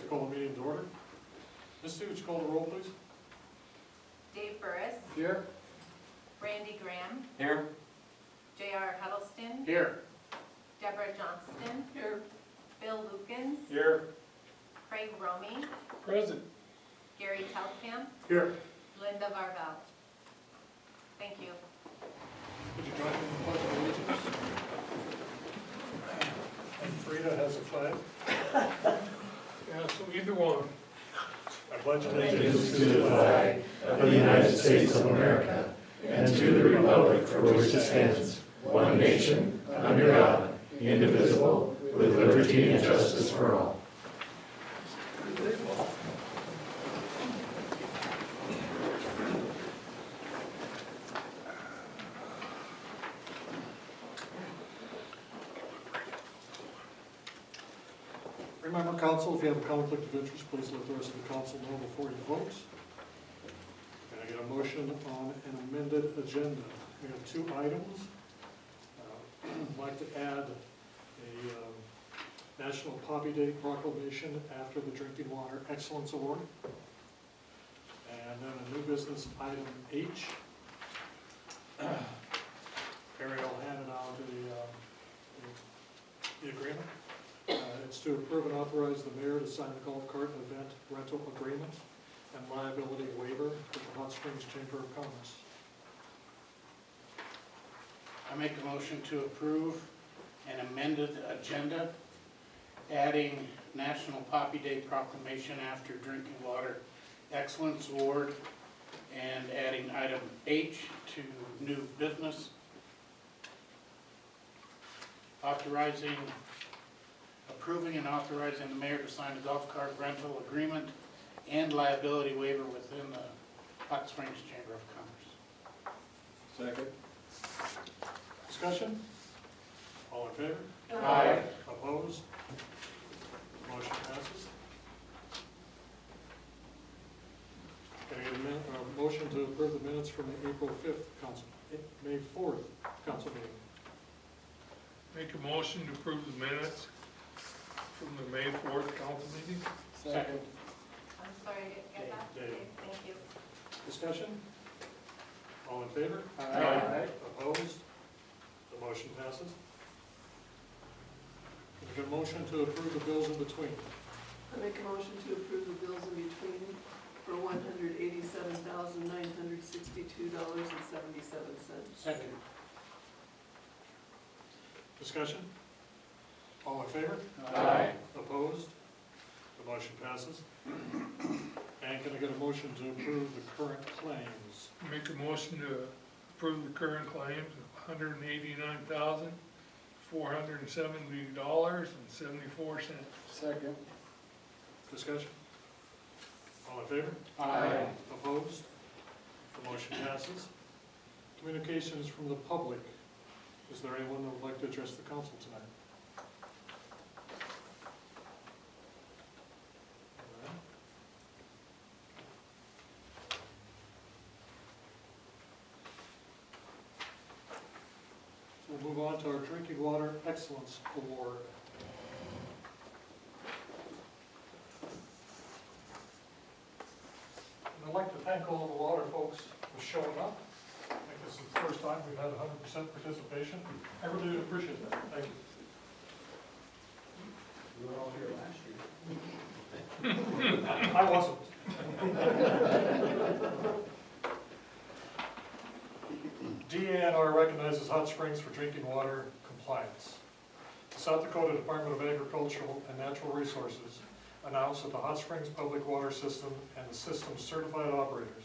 to call the meeting to order. Misty, would you call the roll, please? Dave Burris, Here. Randy Graham, Here. J.R. Huddleston, Here. Deborah Johnston, Here. Bill Lukens, Here. Craig Romey, Present. Gary Telkamp, Here. Linda Varvel. Thank you. Would you join me in the pledge of allegiance? And Frida has a flag. Yeah, so either one. I pledge Allegiance to the flag of the United States of America and to the republic for which it stands, one nation, under God, indivisible, with liberty and justice for all. Remember, council, if you have a conflict of interest, please let the rest of the council know before you vote. Can I get a motion on an amended agenda? We have two items. I'd like to add a National Poppy Day proclamation after the Drinking Water Excellence Award. And then a new business item H. Ariel handed out the agreement. It's to approve and authorize the mayor to sign the golf cart event rental agreement and liability waiver with the Hot Springs Chamber of Commerce. I make a motion to approve an amended agenda, adding National Poppy Day proclamation after Drinking Water Excellence Award, and adding item H to new business, approving and authorizing the mayor to sign the golf cart rental agreement and liability waiver within the Hot Springs Chamber of Commerce. Second. Discussion? All in favor? Aye. Opposed? Motion passes. Can I get a motion to approve the minutes from the April 5th May 4th council meeting? Make a motion to approve the minutes from the May 4th council meeting. Second. I'm sorry, I didn't get that. Dave. Thank you. Discussion? All in favor? Aye. Opposed? The motion passes. Can I get a motion to approve the bills in between? I make a motion to approve the bills in between for $187,962.77. Second. Discussion? All in favor? Aye. Opposed? The motion passes. And can I get a motion to approve the current claims? Make a motion to approve the current claims of $189,470.74. Second. Discussion? All in favor? Aye. Opposed? The motion passes. Communications from the public. Is there anyone that would like to address the council tonight? So we'll move on to our Drinking Water Excellence Award. And I'd like to thank all the water folks for showing up. I think this is the first time we've had 100% participation. I really do appreciate that. Thank you. We were all here last year. I wasn't. DANR recognizes Hot Springs for drinking water compliance. The South Dakota Department of Agricultural and Natural Resources announced that the Hot Springs Public Water System and the system's certified operators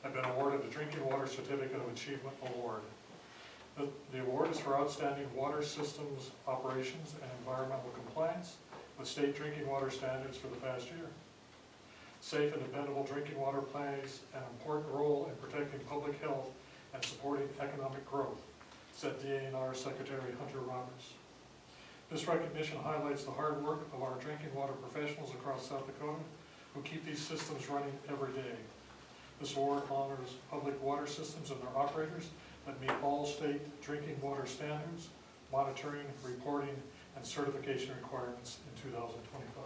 have been awarded the Drinking Water Certificate of Achievement Award. The award is for outstanding water systems operations and environmental compliance with state drinking water standards for the past year. Safe and dependable drinking water plays an important role in protecting public health and supporting economic growth, said DANR Secretary Hunter Roberts. This recognition highlights the hard work of our drinking water professionals across South Dakota who keep these systems running every day. This award honors public water systems and their operators that meet all state drinking water standards, monitoring, reporting, and certification requirements in 2025.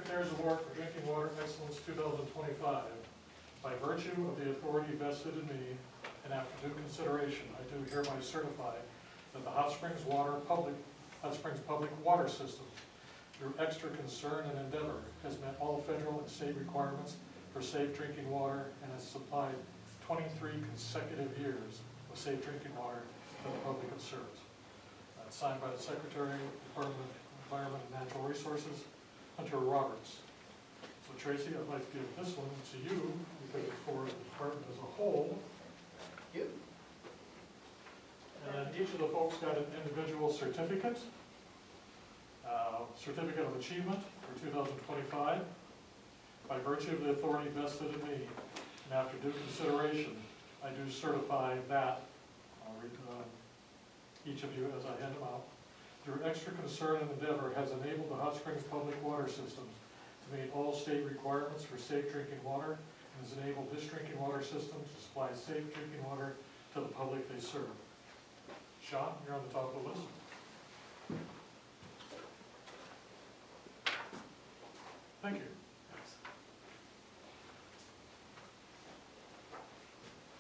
Secretary's Award for Drinking Water Excellence 2025. By virtue of the authority vested in me, and after due consideration, I do hereby certify that the Hot Springs Public Water System, through extra concern and endeavor, has met all federal and state requirements for safe drinking water and has supplied 23 consecutive years of safe drinking water to the public it serves. Signed by the Secretary, Department of Environment and Natural Resources, Hunter Roberts. So Tracy, I'd like to give this one to you because it's for the department as a whole. Yep. And each of the folks got an individual certificate. Certificate of Achievement for 2025. By virtue of the authority vested in me, and after due consideration, I do certify that, I'll read each of you as I hand them out, through extra concern and endeavor has enabled the Hot Springs Public Water Systems to meet all state requirements for safe drinking water and has enabled this drinking water system to supply safe drinking water to the public they serve. Sean, you're on the top of the list. Thank you.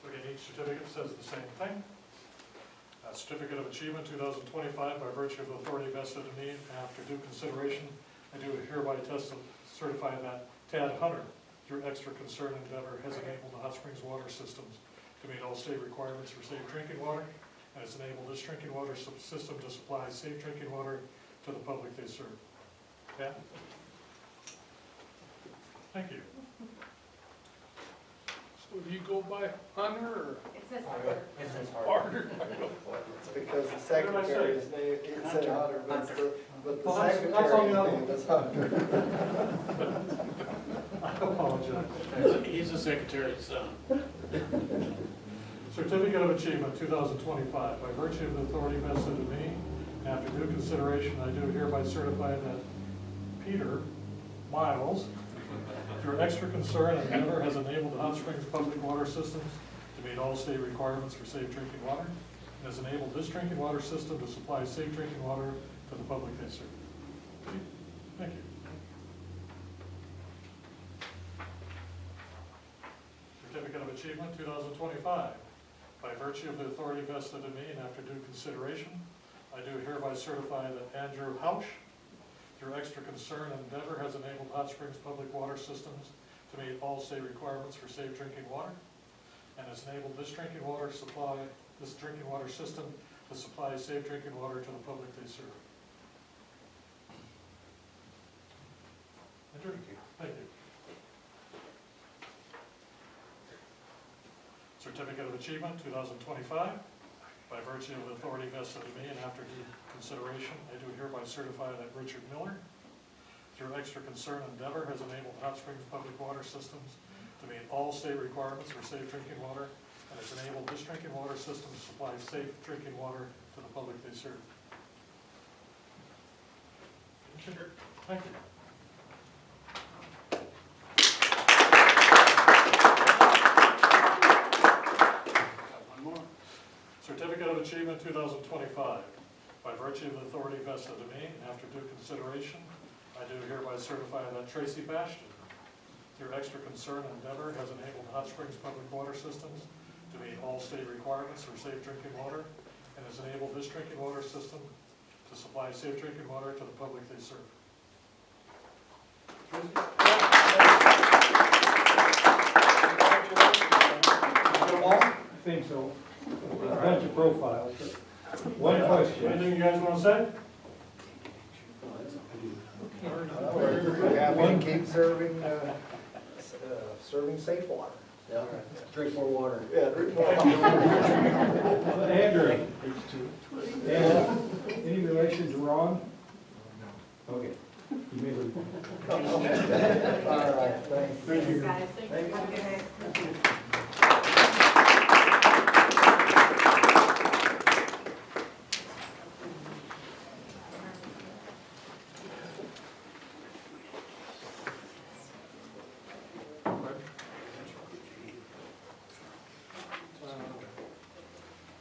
Again, each certificate says the same thing. Certificate of Achievement 2025, by virtue of authority vested in me, and after due consideration, I do hereby certify that Tad Hunter, through extra concern and endeavor, has enabled the Hot Springs water systems to meet all state requirements for safe drinking water, and has enabled this drinking water system to supply safe drinking water to the public they serve. Pat? Thank you. So do you go by Hunter or It says Hunter. Harder? It's because the secretary's name, it said Hunter, but the Well, that's on the other secretary's name is Hunter. I apologize. He's the secretary's son. Certificate of Achievement 2025, by virtue of the authority vested in me, and after due consideration, I do hereby certify that Peter Miles, through extra concern and endeavor, has enabled the Hot Springs Public Water Systems to meet all state requirements for safe drinking water, and has enabled this drinking water system to supply safe drinking water to the public they serve. Thank you. Certificate of Achievement 2025. By virtue of the authority vested in me and after due consideration, I do hereby certify that Andrew Hausch, through extra concern and endeavor, has enabled Hot Springs Public Water Systems to meet all state requirements for safe drinking water, and has enabled this drinking water system to supply safe drinking water to the public they serve. Andrew? Thank you. Certificate of Achievement 2025. By virtue of the authority vested in me and after due consideration, I do hereby certify that Richard Miller, through extra concern and endeavor, has enabled Hot Springs Public Water Systems to meet all state requirements for safe drinking water, and has enabled this drinking water system to supply safe drinking water to the public they serve. Thank you. One more. Certificate of Achievement 2025. By virtue of the authority vested in me, and after due consideration, I do hereby certify that Tracy Bastion, through extra concern and endeavor, has enabled Hot Springs Public Water Systems to meet all state requirements for safe drinking water, and has enabled this drinking water system to supply safe drinking water to the public they serve. I think so. A bunch of profiles. One question. Anything you guys want to say? We're happy to keep serving, serving safe water. Yeah, drink more water. Yeah, drink more. Andrew. Andrew, any relation to Ron? Okay. You may leave. All right, thanks. Thank you. Guys, Thank you. have a good night.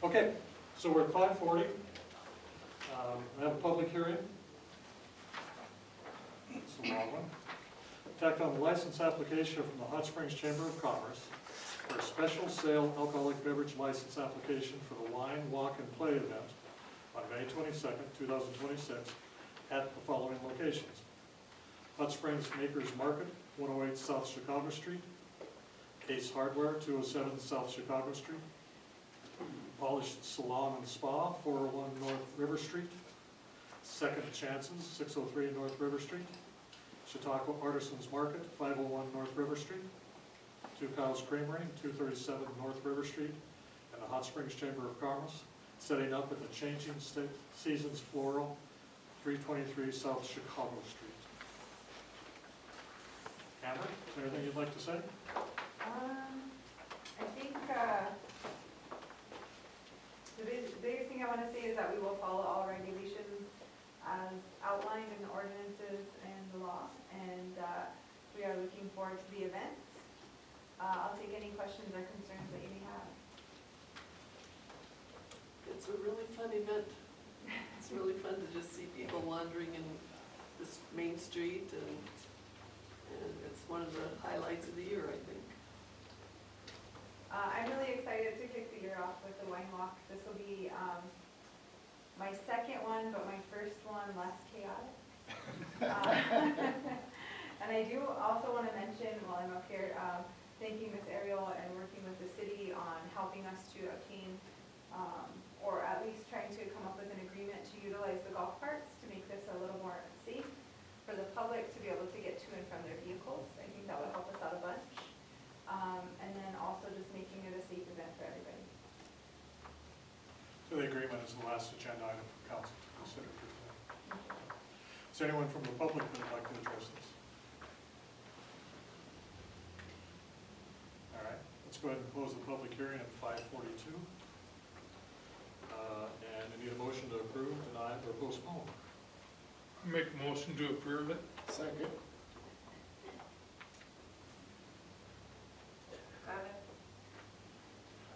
Okay, so we're at 5:40. We have a public hearing. It's a long one. act on the license application from the Hot Springs Chamber of Commerce for a special sale alcoholic beverage license application for the Wine, Walk, and Play event on May 22nd, 2026, at the following locations: Hot Springs Makers Market, 108 South Chicago Street; Ace Hardware, 207 South Chicago Street; Polished Salon and Spa, 401 North River Street; Second Chances, 603 North River Street; Chautauqua Artisans Market, 501 North River Street; Two Cows Creamery, 237 North River Street; and the Hot Springs Chamber of Commerce, setting up at the Changing Seasons Floral, 323 South Chicago Street. Amber, is there anything you'd like to say? I think, the biggest thing I want to say is that we will follow all regulations as outlined in the ordinances and the law, and we are looking forward to the event. I'll take any questions or concerns that you may have. It's a really fun event. It's really fun to just see people wandering in this main street, and it's one of the highlights of the year, I think. I'm really excited to kick the year off with the wine walk. This will be my second one, but my first one less chaotic. And I do also want to mention, while I'm up here, thanking Miss Ariel and working with the city on helping us to obtain, or at least trying to come up with an agreement to utilize the golf carts to make this a little more safe for the public to be able to get to and from their vehicles. I think that would help us out a bunch. And then also just making it a safe event for everybody. So the agreement is the last agenda item for council to consider for tonight. Is there anyone from the public that would like to address this? All right, let's go ahead and close the public hearing at 5:42. And I need a motion to approve, deny, or postpone. Make a motion to approve it. Second. Got it.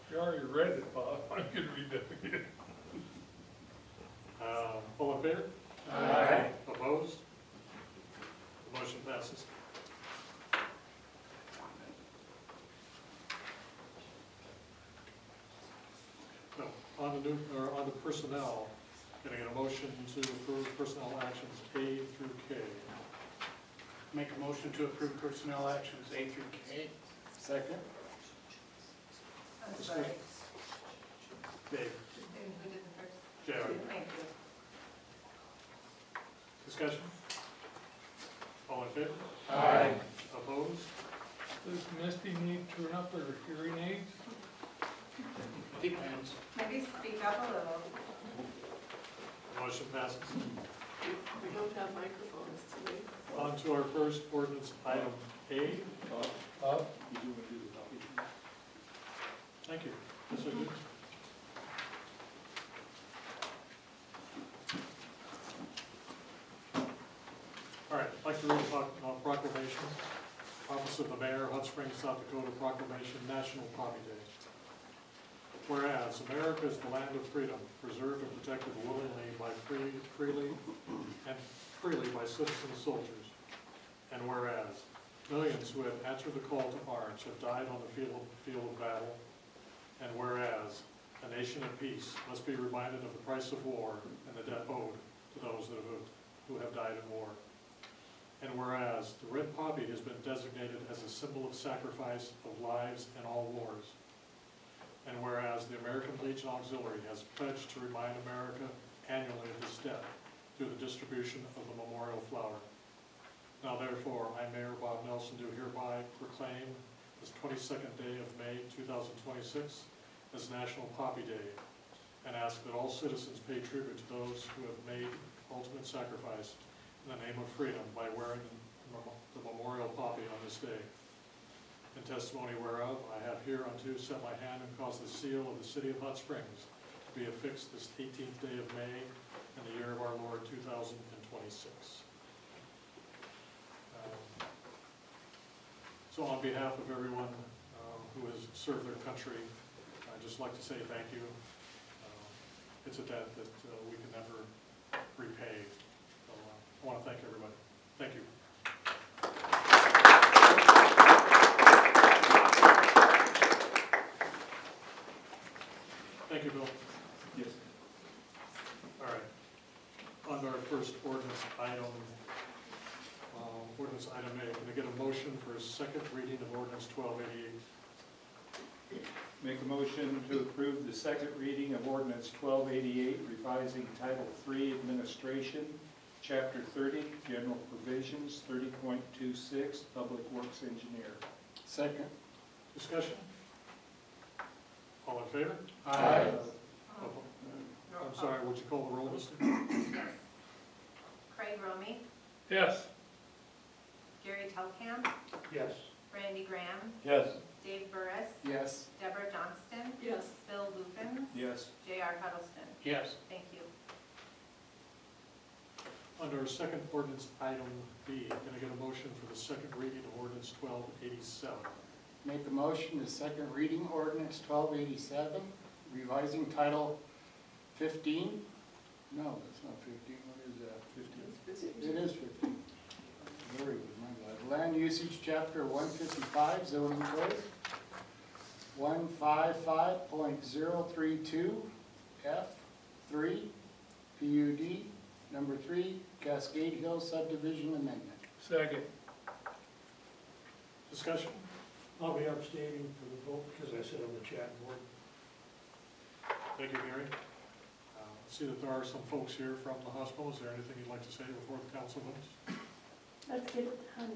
You already read it, Bob. I'm gonna read that again. All in favor? Aye. Opposed? The motion passes. So, on the personnel, can I get a motion to approve personnel actions A through K? Make a motion to approve personnel actions A through K. Second. I'm sorry. Dave? Who did the first? JR? Thank you. Discussion? All in favor? Aye. Opposed? Does Misty need to turn up her hearing aids? Depends. Maybe speak up a little. Motion passes. We don't have microphones today. On to our first ordinance item A. Thank you. Yes, I do. All right, I'd like to read a proclamation. Office of the Mayor, Hot Springs, South Dakota Proclamation, National Poppy Day. Whereas America is the land of freedom, preserved and protected willingly by freely by citizen soldiers. And whereas millions who have answered the call to arms have died on the field of battle. And whereas a nation at peace must be reminded of the price of war and the debt owed to those who have died in war. And whereas the red poppy has been designated as a symbol of sacrifice of lives in all wars. And whereas the American Legion Auxiliary has pledged to remind America annually of this debt through the distribution of the memorial flower. Now therefore, I, Mayor Bob Nelson, do hereby proclaim this 22nd day of May 2026 as National Poppy Day, and ask that all citizens pay tribute to those who have made ultimate sacrifice in the name of freedom by wearing the memorial poppy on this day. In testimony whereof, I have hereunto set my hand and caused the seal of the city of Hot Springs to be affixed this 18th day of May in the year of our Lord 2026. So on behalf of everyone who has served their country, I'd just like to say thank you. It's a debt that we can never repay. So I want to thank everybody. Thank you. Thank you, Bill. Yes. All right. On to our first ordinance item, ordinance item A. Can I get a motion for a second reading of ordinance 1288? Make a motion to approve the second reading of ordinance 1288, revising Title III Administration, Chapter 30, General Provisions, 30.26, Public Works Engineer. Second. Discussion? All in favor? Aye. I'm sorry, would you call the roll, Misty? Yes. Craig Romy, Yes. Gary Telkamp, Yes. Randy Graham, Yes. Dave Burris, Yes. Deborah Johnston, Yes. Bill Lukens, Yes. J.R. Huddleston. Yes. Thank you. Under our second ordinance item B, can I get a motion for the second reading of ordinance 1287? Make a motion to second reading ordinance 1287, revising title 15. No, that's not 15. What is that? 15. It is 15. Very good, my bad. Land usage chapter 155 zoning code. 155.032 F3 PUD number 3 Cascade Hill subdivision amendment. Second. Discussion? I'll be abstaining for the vote because I sit on the chat board. Thank you, Gary. I see that there are some folks here from the hospital. Is there anything you'd like to say before the council votes? Let's get it done.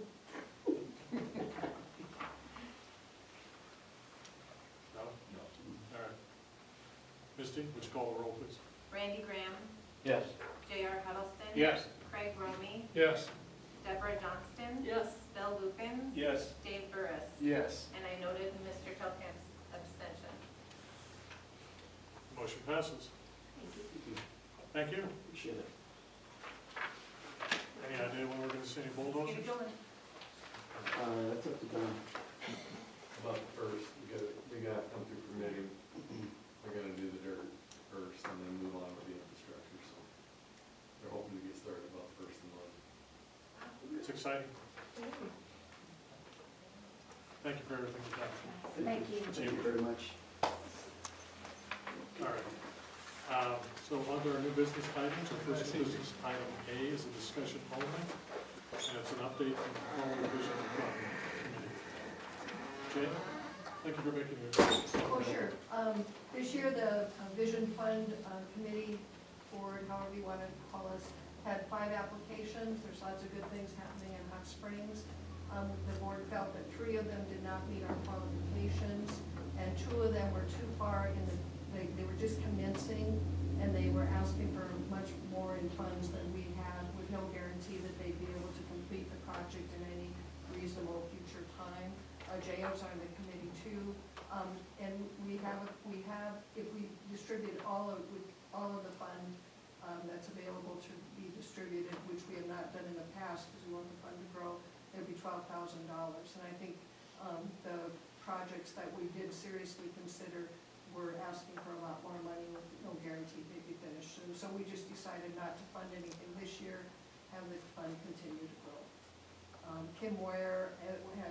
No? No. All right. Misty, would you call the roll, please? Randy Graham, Yes. J.R. Huddleston. Yes. Craig Romy, Yes. Deborah Johnston, Yes. Bill Lukens, Yes. Dave Burris. Yes. And I noted Mr. Telkamp's abstention. Motion passes. Thank you. Appreciate it. Any idea when we're going to see any bulldozers? Keep going. That's up to them. About the first, they gotta come through permitting, they're gonna do the dirt first and then move on with the infrastructure, so they're hoping to get started about first of the month. It's exciting. Thank you for everything you've done. Thank you. Thank you very much. All right. So under our new business items, our first new business item A is a discussion only, and it's an update from the Rural Division Fund Committee. Jane, thank you for making your. Oh, sure. This year, the Vision Fund Committee, board, however you want to call us, had 5 applications. There's lots of good things happening in Hot Springs. The board felt that 3 of them did not meet our qualifications, and 2 of them were too far in the, they were just commencing, and they were asking for much more in funds than we had, with no guarantee that they'd be able to complete the project in any reasonable future time. JO's on the committee too, and we have, if we distribute all of the fund that's available to be distributed, which we have not done in the past because we want the fund to grow, it'd be $12,000. And I think the projects that we did seriously consider were asking for a lot more money with no guarantee they'd be finished. And so we just decided not to fund anything this year, have the fund continue to grow. Kim Moyer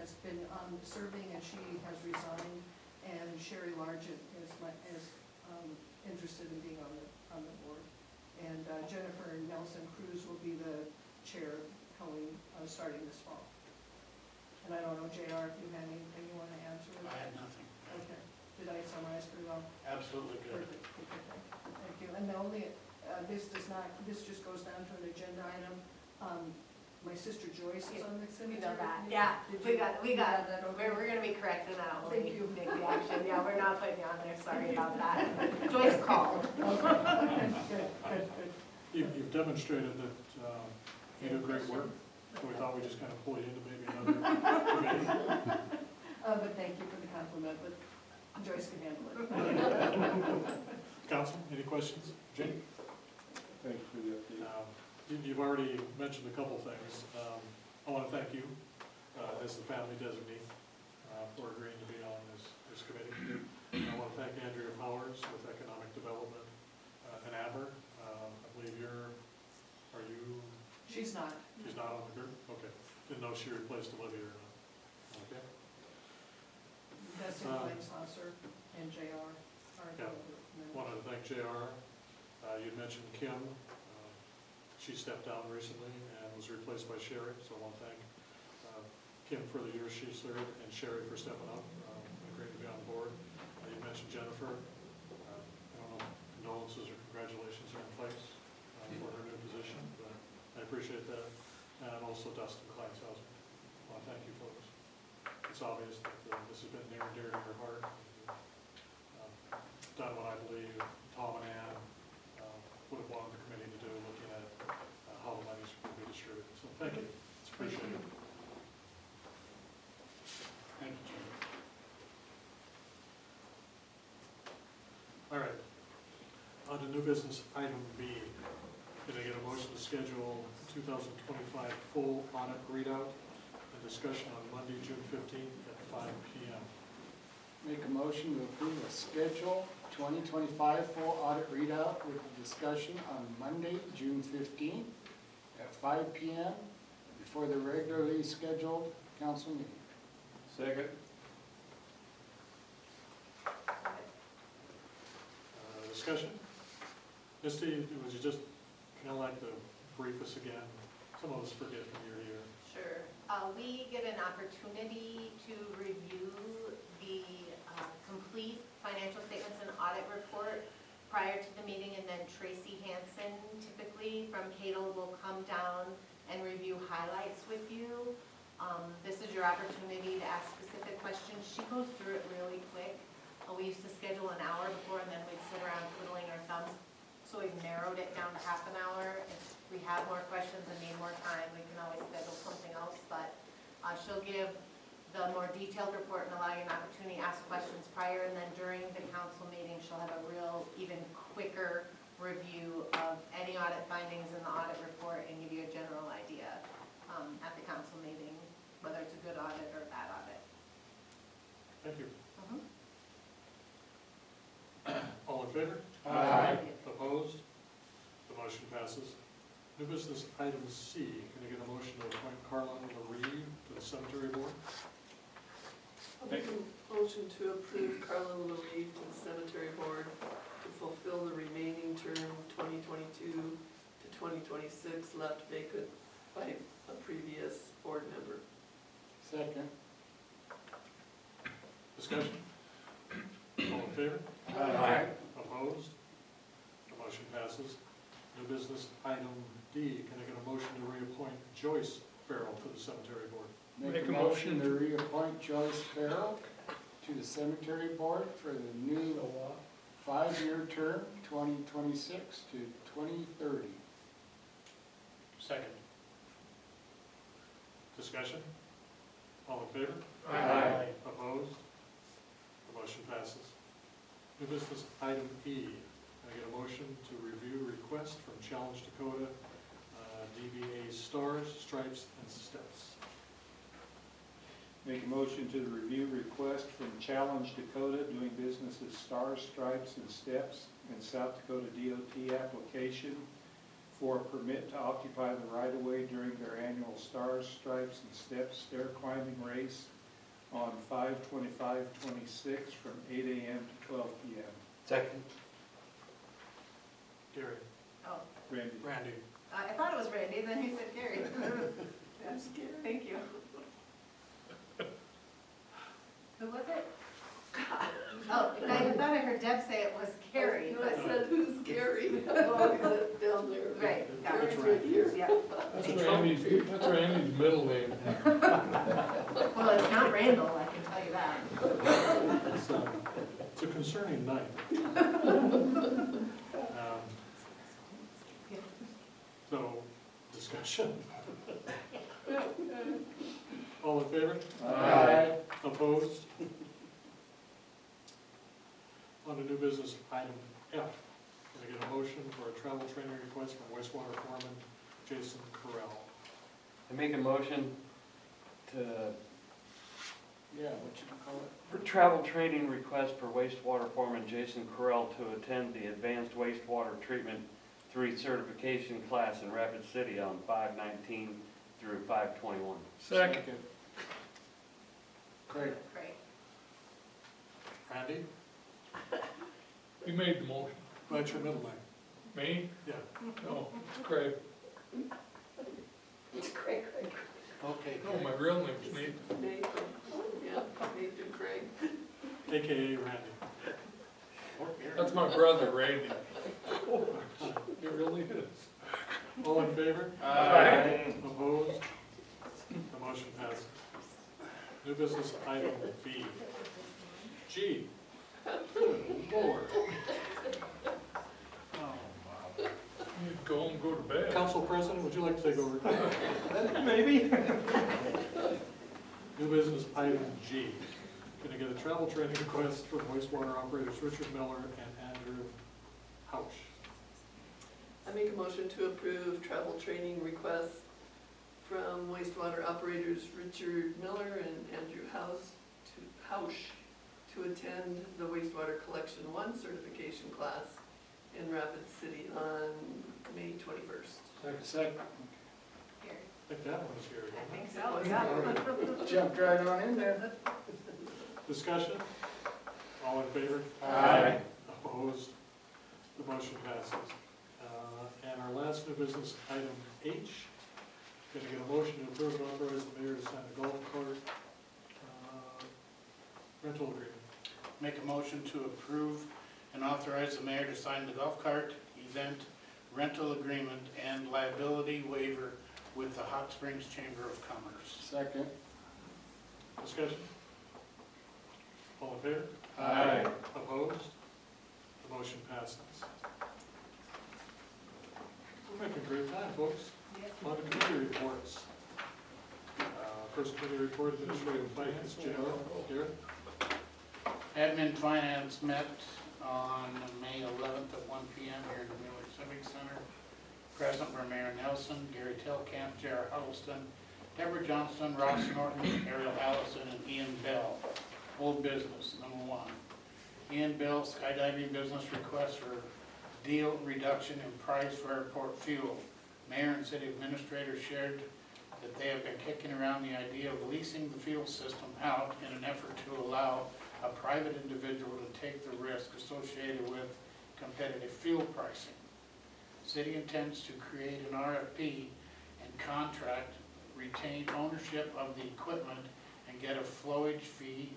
has been serving and she has resigned, and Sherry Largent is interested in being on the board. And Jennifer Nelson Cruz will be the chair starting this fall. And I don't know, JR, if you had anything you want to add to it? I had nothing. Okay. Did I summarize pretty well? Absolutely good. Perfect. Okay, thank you. And the only, this just goes down to an agenda item. My sister Joyce is on the We cemetery. know that, yeah, Did we you- got you that. that, okay. We're gonna be correcting that when Thank we you. make the action. Yeah, we're not putting you on there, sorry about that. Joyce called. Okay, good. You've demonstrated that you do great work, so we thought we'd just kind of pull you into maybe another committee. But thank you for the compliment, but Joyce can handle it. Council, any questions? Jane? Thank you for the update. You've already mentioned a couple things. I want to thank you as the family designee for agreeing to be on this committee. I want to thank Andrea Powers with Economic Development and Amber. I believe are you? She's not. She's not on the group? Okay. Didn't know she replaced Olivia or not. Okay. That's in Blaine Saucer and JR. Yeah. thank JR. You mentioned Kim. She stepped down recently and was replaced by Sherry, so I want to thank Kim for the years she served and Sherry for stepping up. Great to be on board. You mentioned Jennifer. I don't know, condolences or congratulations are in place for her new position, but I appreciate that. And also Dustin Kleinshausen. I want to thank you folks. It's obvious that this has been near and dear to your heart. Done what I believe Tom and Ann would have wanted the committee to do, looking at how the monies will be distributed. So thank you. It's appreciated. Thank you, Jim. All right. On to new business item B. Can I get a motion to schedule 2025 full audit readout and discussion on Monday, June 15th at 5 p.m. Make a motion to approve a schedule 2025 full audit readout with a discussion on Monday, June 15th at 5 p.m. before the regularly scheduled council meeting. Second. Discussion? Misty, would you just kind of like to brief us again? Some of us forget from year to year. Sure. We get an opportunity to review the complete financial statements and audit report prior to the meeting, and then Tracy Hansen, typically from Cato, will come down and review highlights with you. This is your opportunity to ask specific questions. She goes through it really quick. We used to schedule an hour before, and then we'd sit around twiddling our thumbs. So we've narrowed it down to half an hour. If we have more questions and need more time, we can always schedule something else. But she'll give the more detailed report and allow you an opportunity to ask questions prior, and then during the council meeting, she'll have a real, even quicker review of any audit findings in the audit report and give you a general idea at the council meeting, whether it's a good audit or a bad audit. Thank you. Mhm. All in favor? Aye. Opposed? The motion passes. New business item C. Can I get a motion to appoint Carlin LaRee to the cemetery board? I'll make a motion to approve Carlin LaRee to the cemetery board to fulfill the remaining term 2022 to 2026 left vacant by a previous board member. Second. Discussion? All in favor? Aye. Opposed? The motion passes. New business item D. Can I get a motion to reappoint Joyce Farrell to the cemetery board? Make a motion to reappoint Joyce Farrell to the cemetery board for the new 5-year term, 2026 to 2030. Second. Discussion? All in favor? Aye. Opposed? The motion passes. New business item E. Can I get a motion to review request from Challenge Dakota, DBA Stars, Stripes, and Steps? Make a motion to review request from Challenge Dakota doing business as Stars, Stripes, and Steps in South Dakota DOT application for a permit to occupy the right-of-way during their annual Stars, Stripes, and Steps stair climbing race on 5/25/26 from 8 a.m. to 12 p.m. Second. Gary? Oh, Randy. Randy? I thought it was Randy, then you said Gary. Who's Gary? Thank you. Who was it? Oh, I thought I heard Deb say it was Carrie, No, I but, said, who's Gary? Oh, is it down there? right, got Gary's it. right here. Yeah. That's Randy's middle name. Well, it's not Randall, I can tell you that. It's a concerning night. So, discussion? All in favor? Aye. Opposed? On to new business item F. Can I get a motion for a travel training request from wastewater foreman Jason Correll? I make a motion to, Yeah, what you call it? for travel training request for wastewater foreman Jason Correll to attend the Advanced Wastewater Treatment 3 certification class in Rapid City on 5/19 through 5/21. Second. Craig. Great. Randy? You made the motion. What's your middle name? Me? Yeah. No, it's Craig. Okay, No, my real name's Nathan. Nathan, yeah, Nathan Craig. AKA Randy. That's my brother, Randy. It really is. All in favor? Aye. Opposed? The motion passes. New business item B. G. Good Lord. You go and go to bed. Council President, would you like to take over? Maybe. New business item G. Can I get a travel training request from wastewater operators Richard Miller and Andrew Hausch? I make a motion to approve travel training requests from wastewater operators Richard Miller and Andrew Hausch to attend the wastewater collection 1 certification class in Rapid City on May 21st. Second. Here. I think that one was Gary. I think so, yeah. Jumped right on in there. Discussion? All in favor? Aye. Opposed? The motion passes. And our last new business, item H. Can I get a motion to approve and authorize the mayor to sign a golf cart rental agreement? Make a motion to approve and authorize the mayor to sign the golf cart event rental agreement and liability waiver with the Hot Springs Chamber of Commerce. Second. Discussion? All in favor? Aye. Opposed? The motion passes. We're making great time, folks. On to committee reports. First committee report, Administrative Finance, Garrett. Admin Finance met on May 11th at 1 p.m. here in the Miller Civic Center. Present were Mayor Nelson, Gary Telkamp, J.R. Huddleston, Deborah Johnston, Ross Norton, Ariel Allison, and Ian Bell. Old business, number 1. Ian Bell, skydiving business request for deal reduction in price for airport fuel. Mayor and city administrator shared that they have been kicking around the idea of leasing the fuel system out in an effort to allow a private individual to take the risk associated with competitive fuel pricing. City intends to create an RFP and contract, retain ownership of the equipment, and get a flowage fee.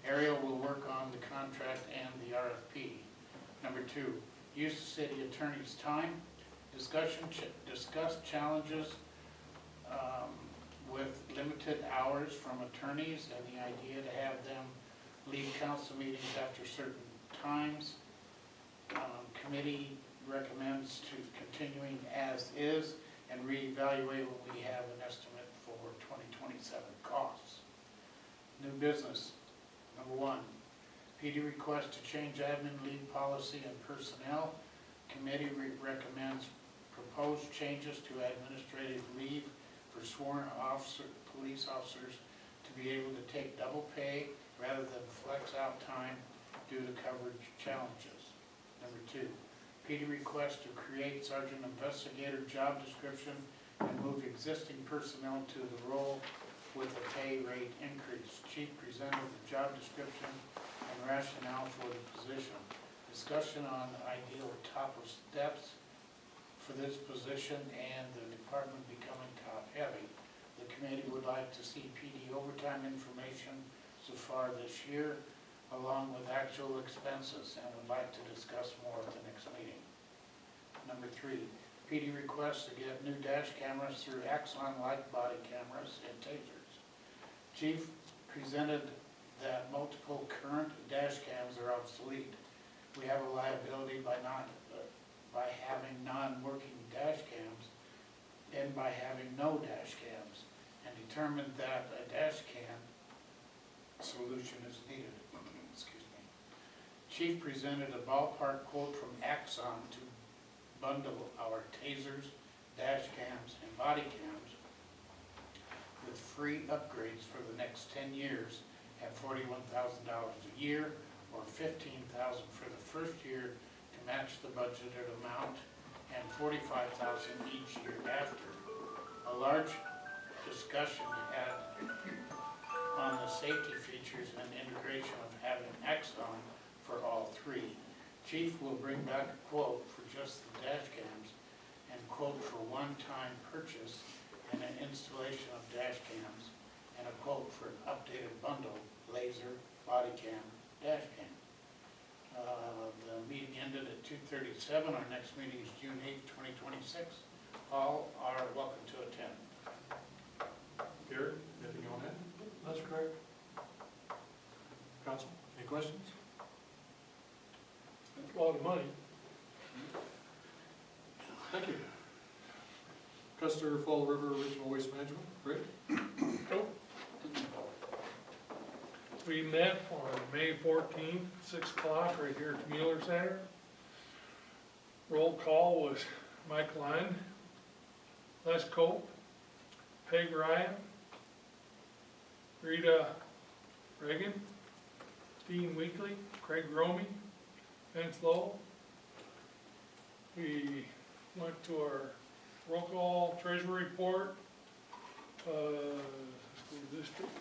Ariel will work on the contract and the RFP. Number 2, use the city attorney's time. Discuss challenges with limited hours from attorneys and the idea to have them leave council meetings after certain times. Committee recommends to continuing as is and reevaluate when we have an estimate for 2027 costs. New business, number 1, PD request to change admin leave policy and personnel. Committee recommends proposed changes to administrative leave for sworn police officers to be able to take double pay rather than flex out time due to coverage challenges. Number 2, PD request to create sergeant investigator job description and move existing personnel to the role with a pay rate increase. Chief presented the job description and rationale for the position. Discussion on the ideal top of steps for this position and the department becoming top-heavy. The committee would like to see PD overtime information so far this year, along with actual expenses, and would like to discuss more at the next meeting. Number 3, PD requests to get new dash cameras through Axon like body cameras and tasers. Chief presented that multiple current dash cams are obsolete. We have a liability by having non-working dash cams and by having no dash cams, and determined that a dash cam solution is needed. Excuse me. Chief presented a ballpark quote from Axon to bundle our tasers, dash cams, and body cams with free upgrades for the next 10 years at $41,000 a year, or $15,000 for the first year to match the budgeted amount, and $45,000 each year after. A large discussion had on the safety features and integration of having Axon for all 3. Chief will bring back a quote for just the dash cams and quote for one-time purchase and an installation of dash cams and a quote for an updated bundle, laser, body cam, dash cam. The meeting ended at 2:37. Our next meeting is June 8th, 2026. All are welcome to attend. Gary, anything on that? That's correct. Council, any questions? That's a lot of money. Thank you. Custer Fall River Regional Waste Management, Rick? We met on May 14th, 6 o'clock, right here at the Mueller Center. Roll call was Mike Lund, Les Cope, Peg Ryan, Rita Reagan, Dean Weekly, Craig Romey, Vince Lowell. We went to our roll call treasury report, school district.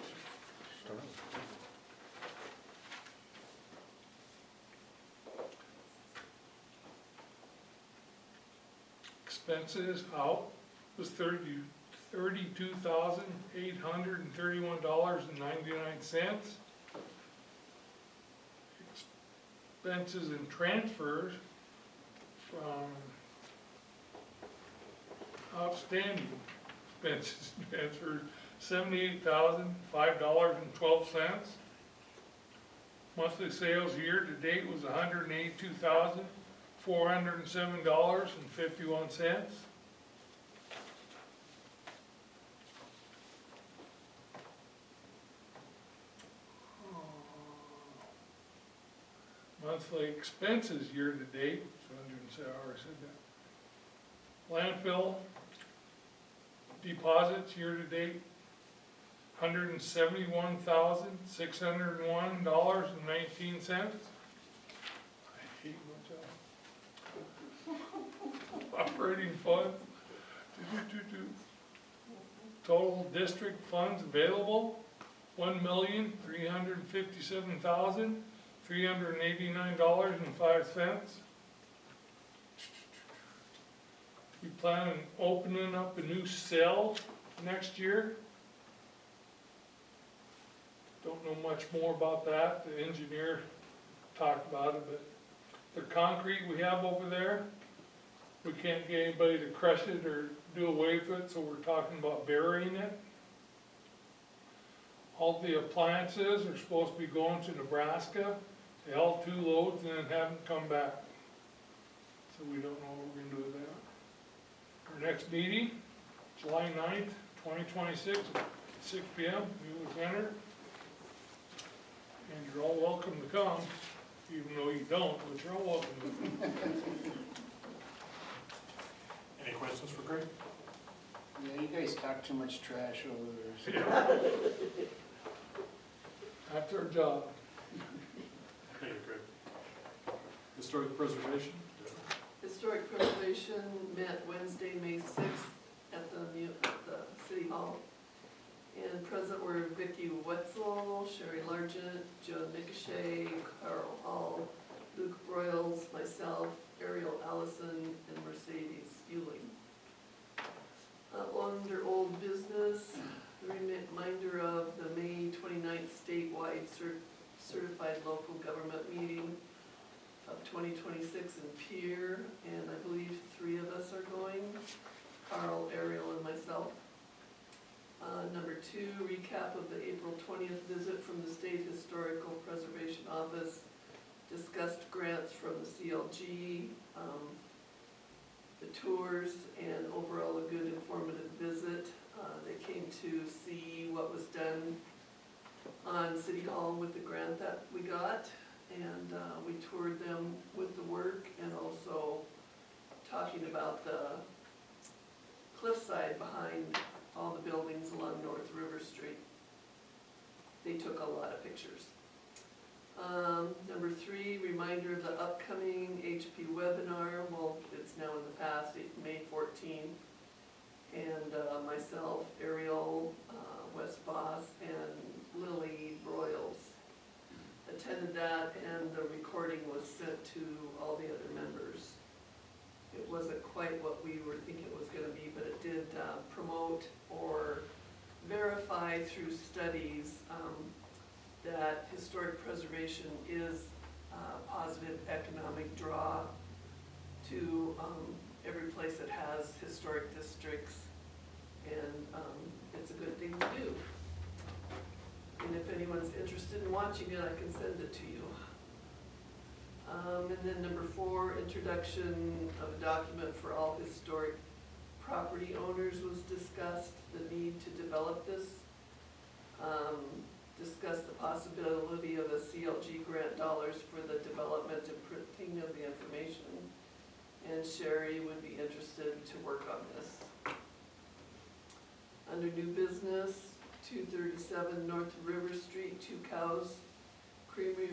Expenses out was $32,831.99. Expenses and transfers from outstanding expenses and transfers, $78,005.12. Monthly sales year to date was $182,407.51. Monthly expenses year to date, so I already said that. Landfill deposits year to date, $171,601.19. I hate myself. Operating fund. Total district funds available, $1,357,389.05. We plan on opening up a new cell next year. Don't know much more about that. The engineer talked about it, but the concrete we have over there, we can't get anybody to crush it or do away with it, so we're talking about burying it. All the appliances are supposed to be going to Nebraska. They held 2 loads and then haven't come back. So we don't know what we're gonna do with that. Our next meeting, July 9th, 2026, at 6 p.m., Mueller Center. And you're all welcome to come, even though you don't, but you're all welcome to come. Any questions for Craig? Yeah, you guys talk too much trash over there. That's our job. Thank you, Craig. Historic preservation? Historic Preservation met Wednesday, May 6th at the City Hall. And present were Vicki Wetzel, Sherry Largent, Joan Nicochet, Carl Hall, Luke Broyles, myself, Ariel Allison, and Mercedes Euling. Under old business, a reminder of the May 29th statewide certified local government meeting of 2026 in Pierre, and I believe 3 of us are going, Carl, Ariel, and myself. Number 2, recap of the April 20th visit from the State Historical Preservation Office, discussed grants from the CLG, the tours, and overall a good informative visit. They came to see what was done on City Hall with the grant that we got, and we toured them with the work and also talking about the cliffside behind all the buildings along North River Street. They took a lot of pictures. Number 3, reminder of the upcoming HP webinar. Well, it's now in the past, May 14th. And myself, Ariel, Wes Boss, and Lily Broyles attended that, and the recording was sent to all the other members. It wasn't quite what we were thinking it was gonna be, but it did promote or verify through studies that historic preservation is a positive economic draw to every place that has historic districts, and it's a good thing to do. And if anyone's interested in watching it, I can send it to you. And then number 4, introduction of a document for all historic property owners was discussed, the need to develop this. Discuss the possibility of a CLG grant dollars for the development and printing of the information. And Sherry would be interested to work on this. Under new business, 237 North River Street, Two Cows Creamery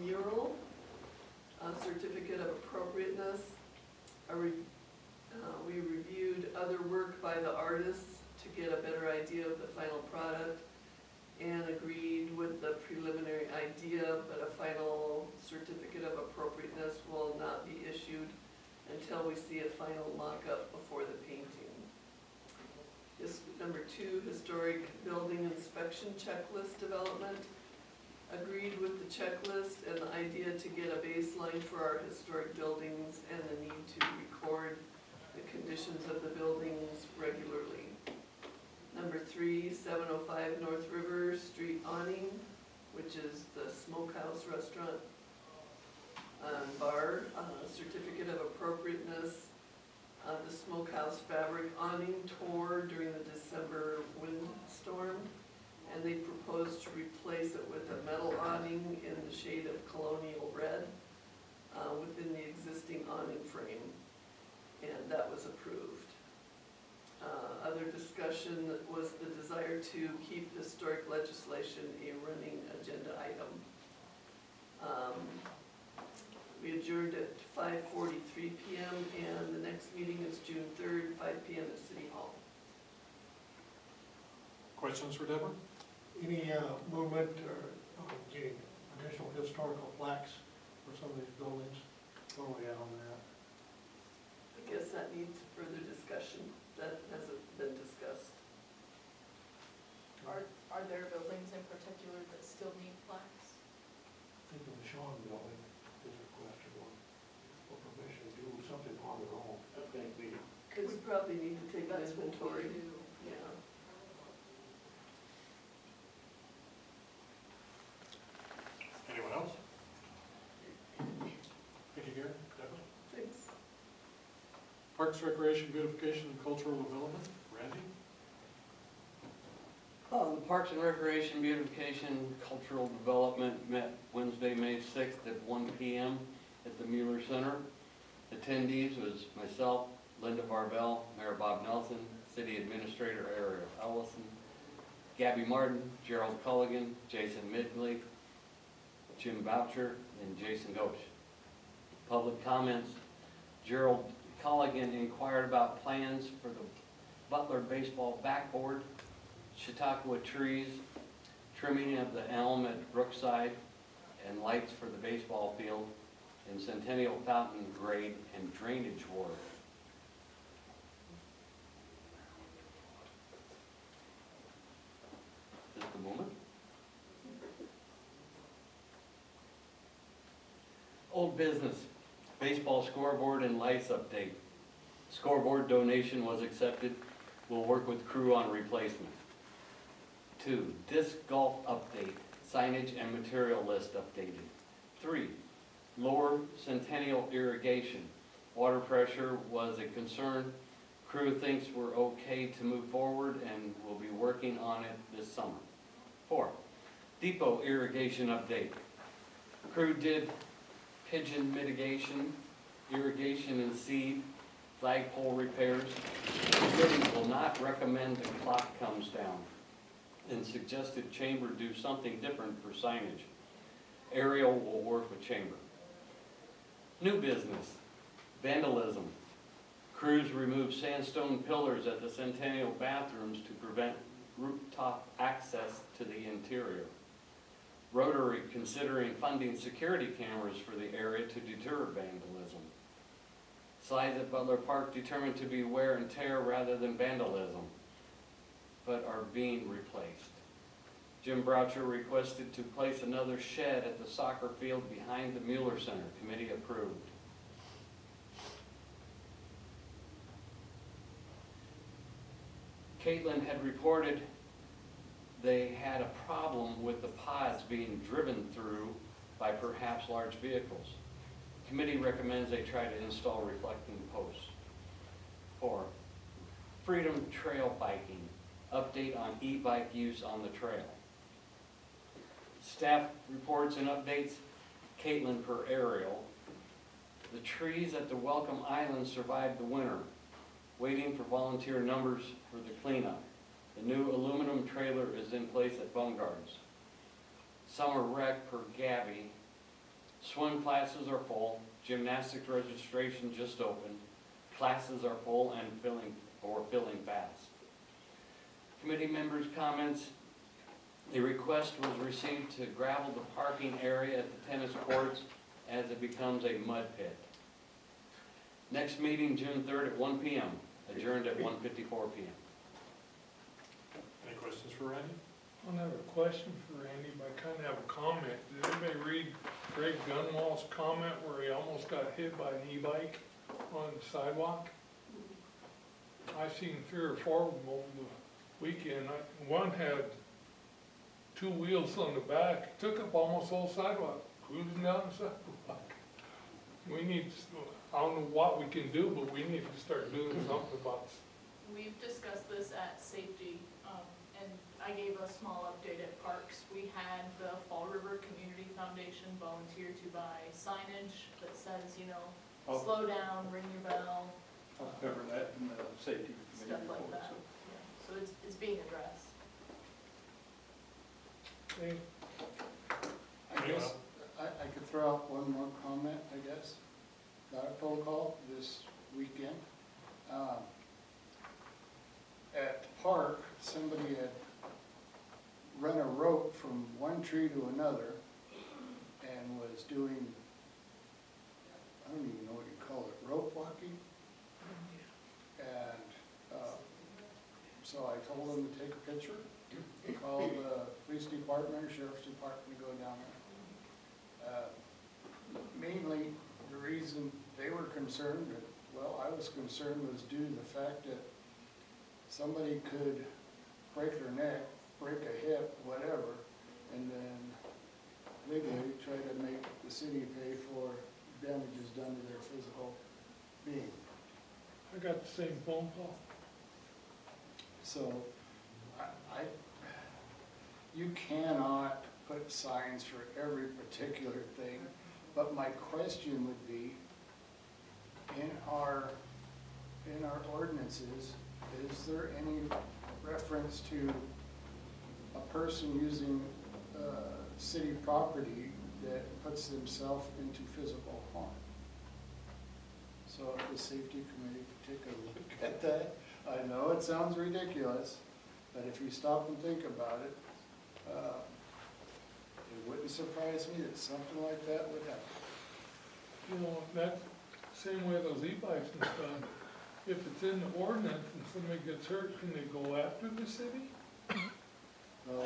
mural, certificate of appropriateness. We reviewed other work by the artists to get a better idea of the final product and agreed with the preliminary idea, but a final certificate of appropriateness will not be issued until we see a final mock-up before the painting. Number 2, historic building inspection checklist development. Agreed with the checklist and the idea to get a baseline for our historic buildings and the need to record the conditions of the buildings regularly. Number 3, 705 North River Street awning, which is the Smokehouse Restaurant and Bar, certificate of appropriateness. The Smokehouse fabric awning tore during the December windstorm, and they proposed to replace it with a metal awning in the shade of colonial red within the existing awning frame, and that was approved. Other discussion was the desire to keep historic legislation a running agenda item. We adjourned at 5:43 p.m. and the next meeting is June 3rd, 5 p.m. at City Hall. Questions for Deborah? Any movement or getting additional historical plaques for some of these buildings? Where are we at on that? I guess that needs further discussion. That hasn't been discussed. Are there buildings in particular that still need plaques? I think the Sean building is requested one for permission to do something on their own. I think we. We probably need to take an That's what inventory. we do. Yeah. Anyone else? Thank you, Gary. Deborah? Thanks. Parks, Recreation, Beautification, and Cultural Development, Randy? The Parks and Recreation Beautification Cultural Development met Wednesday, May 6th at 1 p.m. at the Mueller Center. Attendees was myself, Linda Barbell, Mayor Bob Nelson, City Administrator Ariel Ellison, Gabby Martin, Gerald Culligan, Jason Midgley, Jim Boucher, and Jason Gosch. Public comments. Gerald Culligan inquired about plans for the Butler baseball backboard, Chautauqua trees, trimming of the elm at Brookside, and lights for the baseball field, and Centennial Fountain grade and drainage work. Just a moment. Old business, baseball scoreboard and lights update. Scoreboard donation was accepted. We'll work with crew on replacement. 2, disc golf update, signage and material list updated. 3, lower Centennial irrigation. Water pressure was a concern. Crew thinks we're okay to move forward and we'll be working on it this summer. 4, depot irrigation update. Crew did pigeon mitigation, irrigation and seed, flagpole repairs. Committee will not recommend the clock comes down and suggested Chamber do something different for signage. Ariel will work with Chamber. New business, vandalism. Crews removed sandstone pillars at the Centennial bathrooms to prevent rooftop access to the interior. Rotary considering funding security cameras for the area to deter vandalism. Slides at Butler Park determined to be wear and tear rather than vandalism, but are being replaced. Jim Broucher requested to place another shed at the soccer field behind the Mueller Center. Committee approved. Caitlin had reported they had a problem with the pods being driven through by perhaps large vehicles. Committee recommends they try to install reflecting posts. 4, Freedom Trail Biking, update on e-bike use on the trail. Staff reports and updates, Caitlin per aerial. The trees at the Welcome Island survived the winter, waiting for volunteer numbers for the cleanup. The new aluminum trailer is in place at Baumgart's. Summer rec per Gabby. Swim classes are full. Gymnastics registration just opened. Classes are full and filling fast. Committee members' comments. A request was received to gravel the parking area at the tennis courts as it becomes a mud pit. Next meeting, June 3rd at 1 p.m., adjourned at 1:54 p.m. Any questions for Randy? I don't have a question for Randy, but I kind of have a comment. Did anybody read Greg Gunwall's comment where he almost got hit by an e-bike on the sidewalk? I seen 3 or 4 of them over the weekend. One had 2 wheels on the back, took up almost the whole sidewalk, cruising down the sidewalk. We need, I don't know what we can do, but we need to start doing something about it. We've discussed this at safety, and I gave a small update at Parks. We had the Fall River Community Foundation volunteer to buy signage that says, you know, Oh. slow down, ring your bell, I'll cover that in the safety committee stuff like report. that. Yeah. So it's being addressed. Okay, I guess, I could throw out one more comment, I guess. Got a phone call this weekend. At the park, somebody had run a rope from one tree to another and was doing, I don't even know what you call it, rope walking? And so I told them to take a picture, call the police department or sheriff's department to go down there. Mainly, the reason they were concerned, well, I was concerned, was due to the fact that somebody could break their neck, break a hip, whatever, and then legally try to make the city pay for damages done to their physical being. I got the same phone call. So, you cannot put signs for every particular thing, but my question would be, in our ordinances, is there any reference to a person using city property that puts themselves into physical harm? So if the safety committee could take a look at that, I know it sounds ridiculous, but if you stop and think about it, it wouldn't surprise me that something like that would happen. You know, that's the same way those e-bikes and stuff. If it's in the ordinance and somebody gets hurt, can they go after the city? I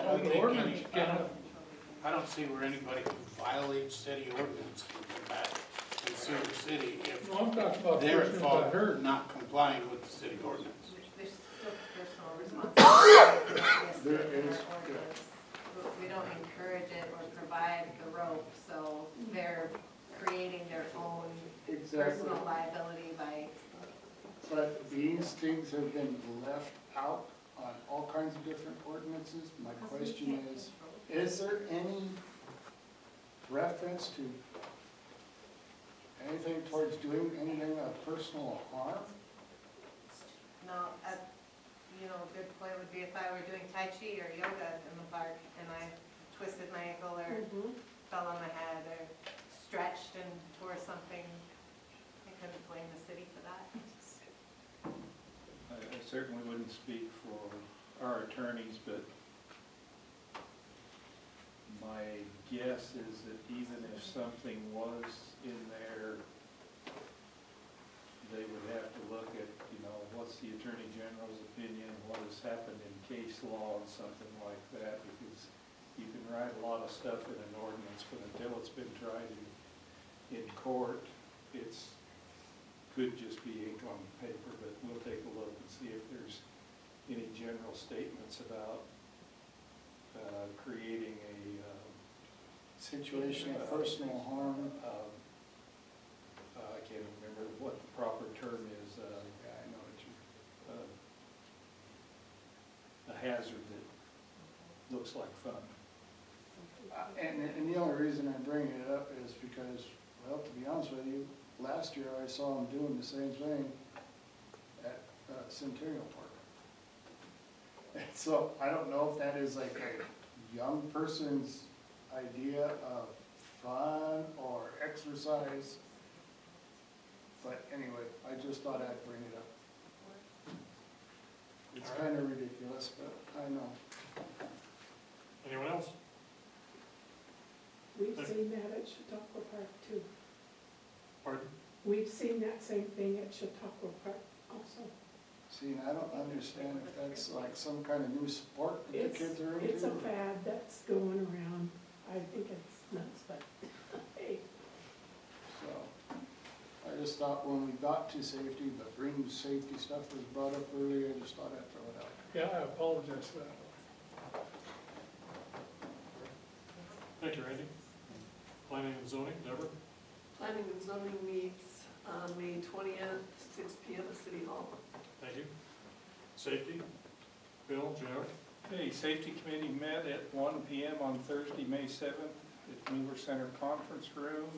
don't think any, I don't see where anybody who violates city ordinance can come back and sue the city if No, I'm talking about they're at persons fault that for hurt. not complying with the city ordinance. There's still personal responsibility There listed in is, our ordinance. We don't encourage it or provide the rope, so they're creating their own personal liability by. But these things have been left out on all kinds of different ordinances. My question is there any reference to anything towards doing anything of personal harm? No, you know, a good point would be if I were doing Tai Chi or yoga in the park and I twisted my ankle or fell on my head or stretched and tore something, I couldn't blame the city for that. I certainly wouldn't speak for our attorneys, but My guess is that even if something was in there, they would have to look at, what's the Attorney General's opinion, what has happened in case law and something like that, because you can write a lot of stuff in an ordinance, but until it's been tried in court, could just be ink on paper, but we'll take a look and see if there's any general statements about creating a Situation of personal harm. I can't remember what the proper term is, Yeah, I know what you. a hazard that looks like fun. And the only reason I bring it up is because, well, to be honest with you, last year I saw them doing the same thing at Centennial Park. And so I don't know if that is like a young person's idea of fun or exercise. But anyway, I just thought I'd bring it up. It's All right. kind of ridiculous, but I know. Anyone else? We've seen that at Chautauqua Park too. Pardon? We've seen that same thing at Chautauqua Park also. See, and I don't understand if that's like some kind of new sport that the It's, kids are into. it's a fad that's going around. I think it's nuts, but hey. So, I just thought when we got to safety, but ring safety stuff was brought up earlier, I just thought I'd throw it out. Yeah, I apologize for that. Thank you, Randy. Planning and zoning, Deborah? Planning and zoning meets on May 20th, 6 PM at City Hall. Thank you. Safety, Bill, JR? Okay, Safety Committee met at 1 PM on Thursday, May 7th at Mueller Center Conference Room.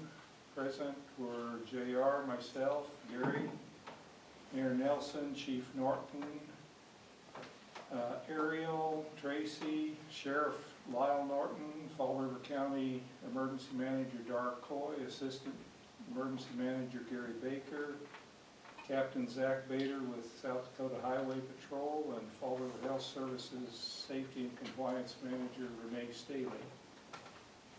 Present were JR, myself, Gary, Mayor Nelson, Chief Norton, Ariel, Tracy, Sheriff Lyle Norton, Fall River County Emergency Manager Dar Coy, Assistant Emergency Manager Gary Baker, Captain Zach Bader with South Dakota Highway Patrol, and Fall River Health Services Safety and Compliance Manager Renee Staley.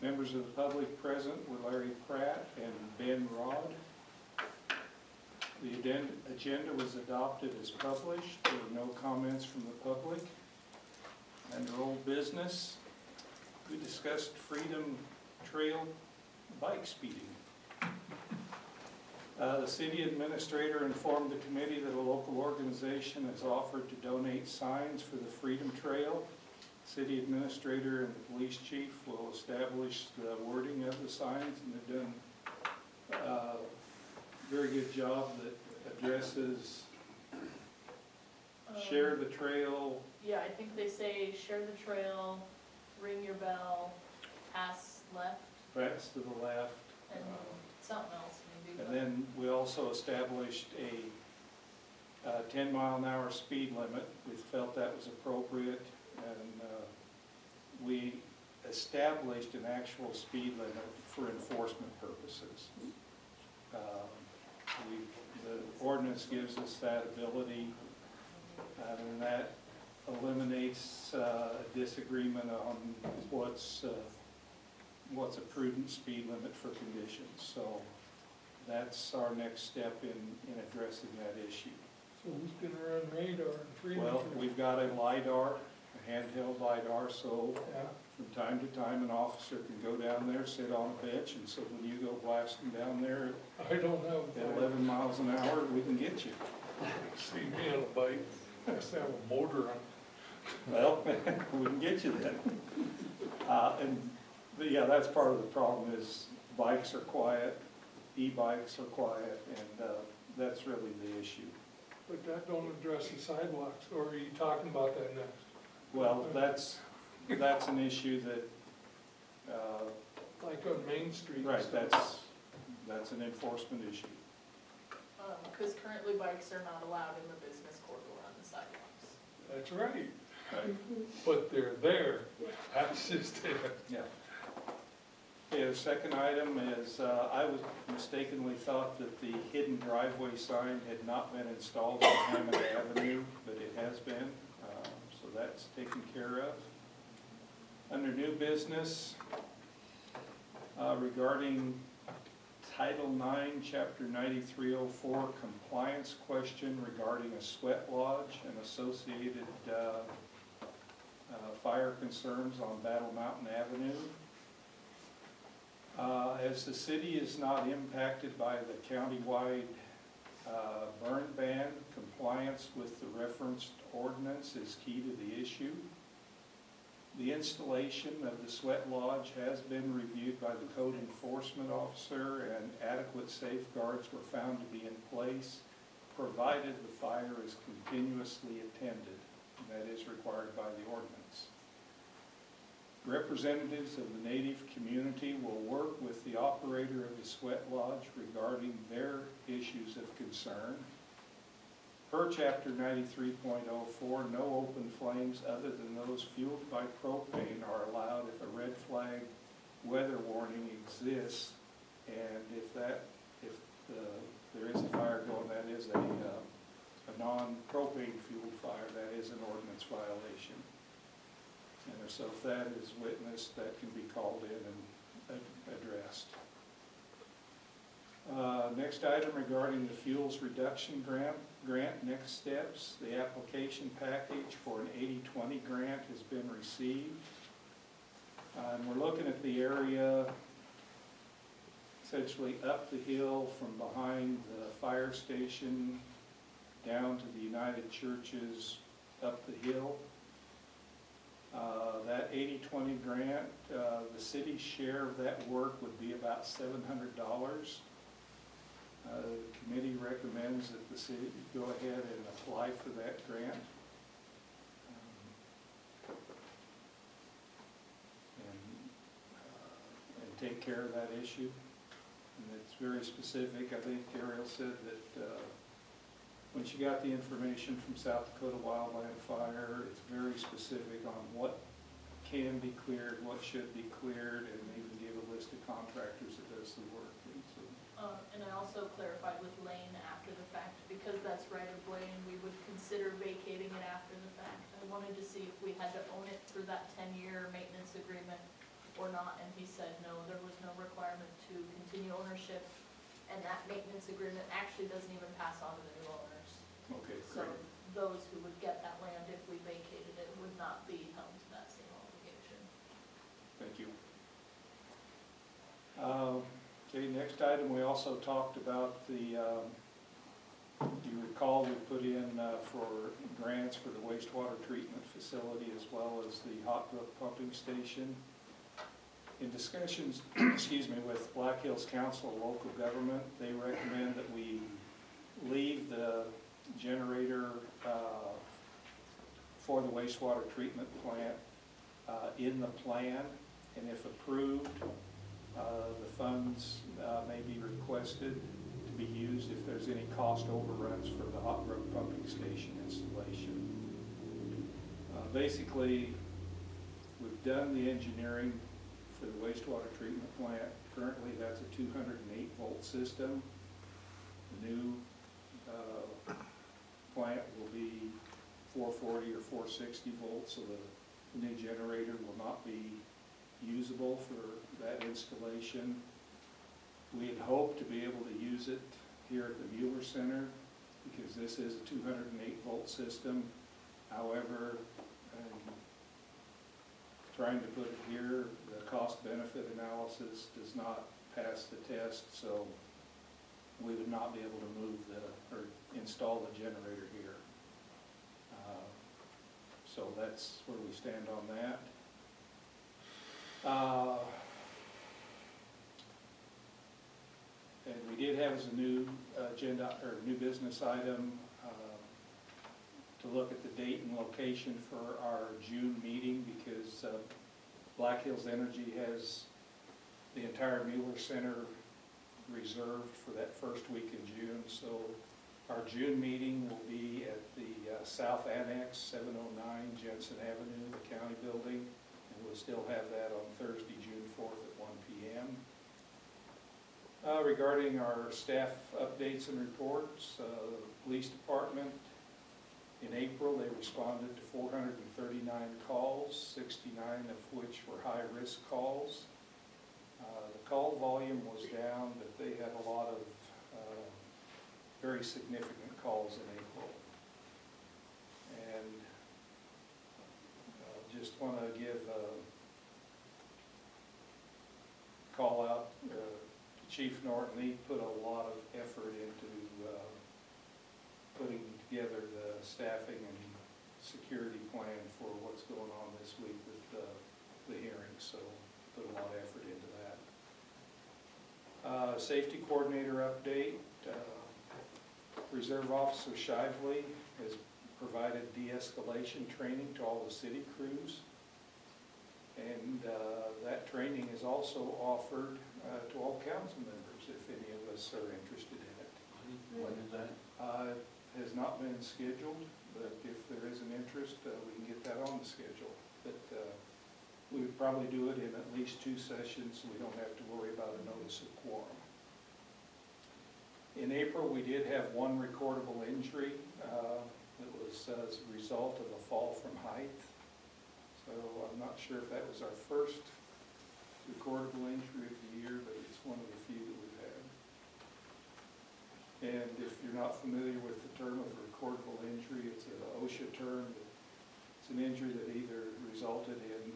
Members of the public present were Larry Pratt and Ben Rod. The agenda was adopted as published. There were no comments from the public. Under old business, we discussed Freedom Trail bike speeding. The city administrator informed the committee that a local organization has offered to donate signs for the Freedom Trail. City administrator and the police chief will establish the wording of the signs, and they've done a very good job that addresses share the trail. Yeah, I think they say share the trail, ring your bell, pass left, That's to the left. and something else maybe. And then we also established a 10-mile-an-hour speed limit. We felt that was appropriate, and we established an actual speed limit for enforcement purposes. The ordinance gives us that ability, and that eliminates disagreement on what's a prudent speed limit for conditions. So that's our next step in addressing that issue. So who's gonna run radar and Freedom Well, Trail? we've got a LiDAR, a handheld LiDAR, so Yeah, from time to time, an officer can go down there, sit on a bench, and so when you go blasting down there I don't have at a 11 miles an hour, we can get you. See me on a bike, I have to have a motor on. Well, we can get you then. But yeah, that's part of the problem is bikes are quiet, e-bikes are quiet, and that's really the issue. But that don't address the sidewalks, or are you talking about that next? Well, that's an issue that, Like on Main Street and right, stuff. that's an enforcement issue. Because currently bikes are not allowed in the business corridor on the sidewalks. That's right. But they're there, that's just it. Yeah. Okay, the second item is, I was mistakenly thought that the hidden driveway sign had not been installed on Hammond Avenue, but it has been, so that's taken care of. Under new business, regarding Title IX, Chapter 9304, compliance question regarding a sweat lodge and associated fire concerns on Battle Mountain Avenue. As the city is not impacted by the countywide burn ban, compliance with the referenced ordinance is key to the issue. The installation of the sweat lodge has been reviewed by the code enforcement officer, and adequate safeguards were found to be in place, provided the fire is continuously attended, and that is required by the ordinance. Representatives of the Native community will work with the operator of the sweat lodge regarding their issues of concern. Per Chapter 93.04, no open flames other than those fueled by propane are allowed if a red flag weather warning exists, and if there is a fire going, that is a non-propane fueled fire, that is an ordinance violation. And so if that is witnessed, that can be called in and addressed. Next item regarding the fuels reduction grant, next steps. The application package for an 80/20 grant has been received. And we're looking at the area essentially up the hill from behind the fire station down to the United Churches up the hill. That 80/20 grant, the city's share of that work would be about $700. The committee recommends that the city go ahead and apply for that grant. And take care of that issue. And it's very specific. I think Ariel said that when she got the information from South Dakota Wildland Fire, it's very specific on what can be cleared, what should be cleared, and they even give a list of contractors that does the work. And I also clarified with Lane after the fact, because that's right of way and we would consider vacating it after the fact. I wanted to see if we had to own it for that 10-year maintenance agreement or not, and he said no, there was no requirement to continue ownership, and that maintenance agreement actually doesn't even pass on to the new owners. Okay, So great. those who would get that land if we vacated it would not be held to that same obligation. Thank you. Okay, next item, we also talked about the, you recall we put in for grants for the wastewater treatment facility as well as the Hot Brook pumping station. In discussions, excuse me, with Black Hills Council of Local Government, they recommend that we leave the generator for the wastewater treatment plant in the plan, and if approved, the funds may be requested to be used if there's any cost overruns for the Hot Brook pumping station installation. Basically, we've done the engineering for the wastewater treatment plant. Currently, that's a 208 volt system. The new plant will be 440 or 460 volts, so the new generator will not be usable for that installation. We had hoped to be able to use it here at the Mueller Center because this is a 208 volt system. However, trying to put it here, the cost benefit analysis does not pass the test, so we would not be able to move or install the generator here. So that's where we stand on that. And we did have as a new agenda or new business item to look at the date and location for our June meeting because Black Hills Energy has the entire Mueller Center reserved for that first week in June. So our June meeting will be at the South Annex, 709 Jensen Avenue, the county building. And we'll still have that on Thursday, June 4th at 1 p.m. Regarding our staff updates and reports, police department In April, they responded to 439 calls, 69 of which were high-risk calls. The call volume was down, but they had a lot of very significant calls in April. And just want to give a call out to Chief Norton. He put a lot of effort into putting together the staffing and security plan for what's going on this week with the hearings, so put a lot of effort into that. Safety coordinator update. Reserve Officer Shively has provided de-escalation training to all the city crews. And that training is also offered to all council members if any of us are interested in it. When is that? Has not been scheduled, but if there is an interest, we can get that on the schedule. But we would probably do it in at least 2 sessions, so we don't have to worry about a notice of quorum. In April, we did have one recordable injury that was as a result of a fall from height. So I'm not sure if that was our first recordable injury of the year, but it's one of the few that we've had. And if you're not familiar with the term of recordable injury, it's an OSHA term. It's an injury that either resulted in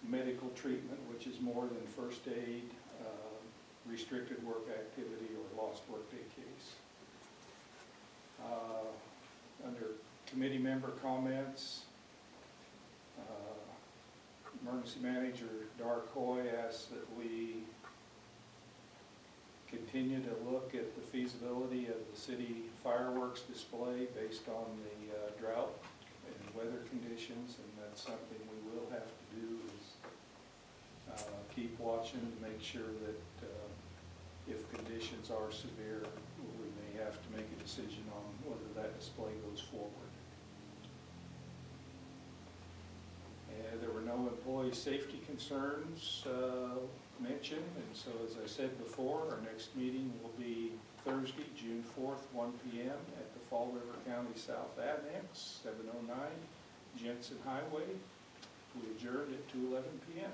medical treatment, which is more than first aid, restricted work activity, or lost workday case. Under committee member comments, Emergency Manager Dar Coy asked that we continue to look at the feasibility of the city fireworks display based on the drought and weather conditions, and that's something we will have to do is keep watching to make sure that if conditions are severe, we may have to make a decision on whether that display goes forward. There were no employee safety concerns mentioned, and so as I said before, our next meeting will be Thursday, June 4th, 1 p.m. at the Fall River County South Annex, 709 Jensen Highway. We adjourned at 2:11 p.m.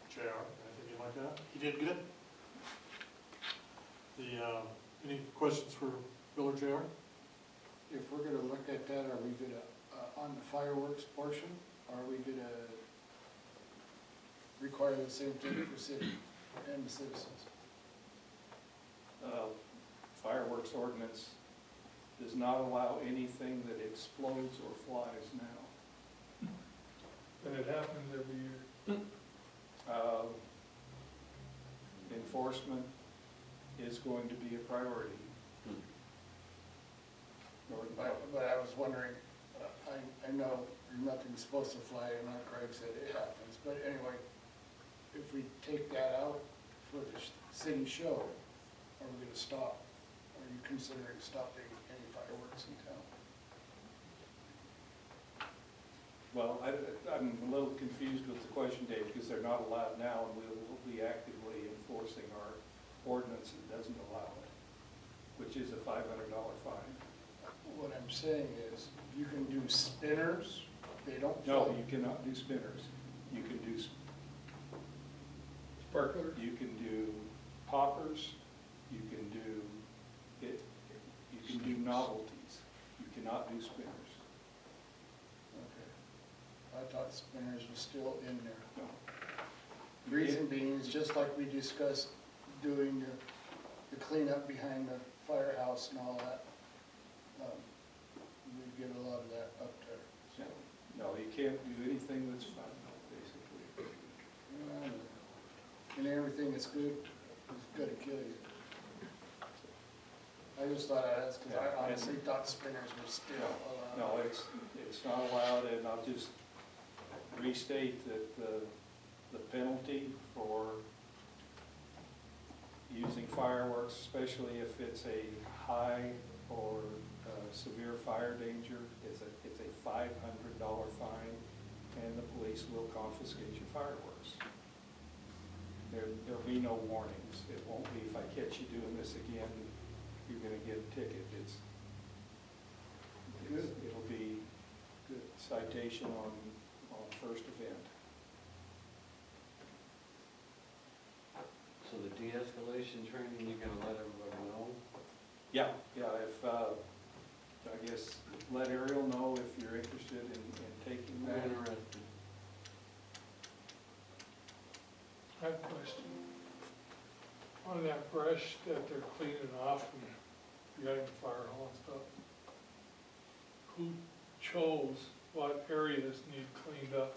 JR, anything you like that? You did good. Any questions for Bill or JR? If we're gonna look at that, are we gonna, on the fireworks portion, are we gonna require the same thing for city and the citizens? Fireworks ordinance does not allow anything that explodes or flies now. But it happens every year. Enforcement is going to be a priority. But I was wondering, I know nothing's supposed to fly, and like Craig said, it happens, but anyway, if we take that out for the city show, are we gonna stop? Are you considering stopping any fireworks in town? Well, I'm a little confused with the question, Dave, because they're not allowed now, and we'll be actively enforcing our ordinance that doesn't allow it, which is a $500 fine. What I'm saying is, you can do spinners, they don't No, fly. you cannot do spinners. You can do Sparklers? You can do poppers, you can do it, you can do novelties. You cannot do spinners. Okay. I thought spinners was still in there. No. Reason being is just like we discussed doing the cleanup behind the firehouse and all that. We get a lot of that up there. So, no, you can't do anything that's fun, basically. And everything that's good is gonna kill you. I just thought I'd ask, because I honestly thought spinners were still allowed. No, it's not allowed, and I'll just restate that the penalty for using fireworks, especially if it's a high or severe fire danger, it's a $500 fine, and the police will confiscate your fireworks. There'll be no warnings. It won't be, if I catch you doing this again, you're gonna get a ticket. Good. it'll be good citation on first event. So the de-escalation training, you gonna let everybody know? Yeah, if, I guess, let Ariel know if you're interested in taking that. Interested. I have a question. On that brush that they're cleaning off and behind the fire hall and stuff, who chose what areas need cleaned up?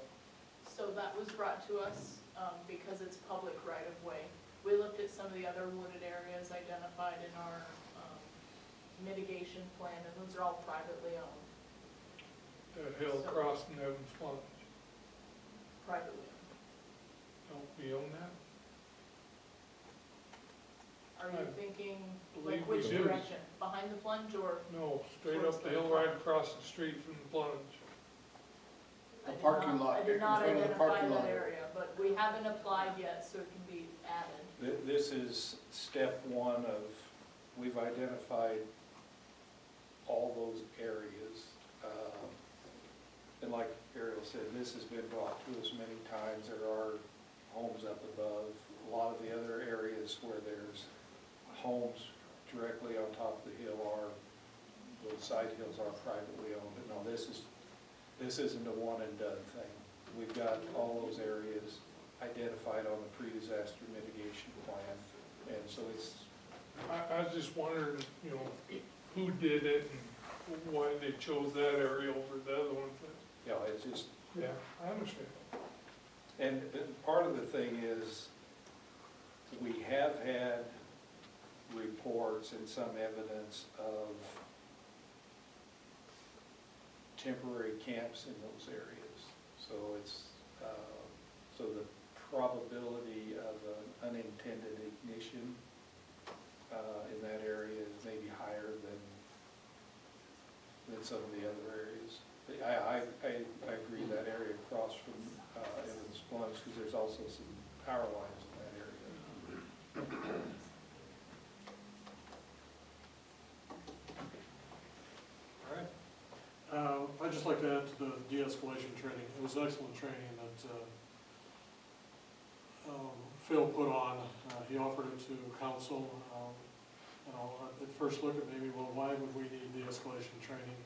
So that was brought to us, because it's public right of way. We looked at some of the other wooded areas identified in our, mitigation plan, and those are all privately owned, That hill So- crossing Evans Plunge, privately don't we own that? owned. Are you I thinking, believe like we which do. direction? Behind the plunge or? No, straight Towards up the the hill right across the street from the plunge. I The did parking not- lot, I in did not front of the identify parking that lot. area, but we haven't applied yet, so it can be added. This is step one of, we've identified all those areas. And like Ariel said, this has been brought to us many times. There are homes up above. A lot of the other areas where there's homes directly on top of the hill are, those side hills are privately owned. But no, this isn't a one and done thing. We've got all those areas identified on the pre-disaster mitigation plan. And so it's, I was just wondering, you know, who did it and why they chose that area over the other one. you know, it's just, Yeah, I understand. and part of the thing is, we have had reports and some evidence of temporary camps in those areas. So it's, so the probability of an unintended ignition in that area is maybe higher than some of the other areas. I agree that area across from Evans Plunge, because there's also some power lines in that area. All right. I'd just like to add to the de-escalation training. It was excellent training that Phil put on. He offered it to council. You know, at first look at maybe, well, why would we need de-escalation training?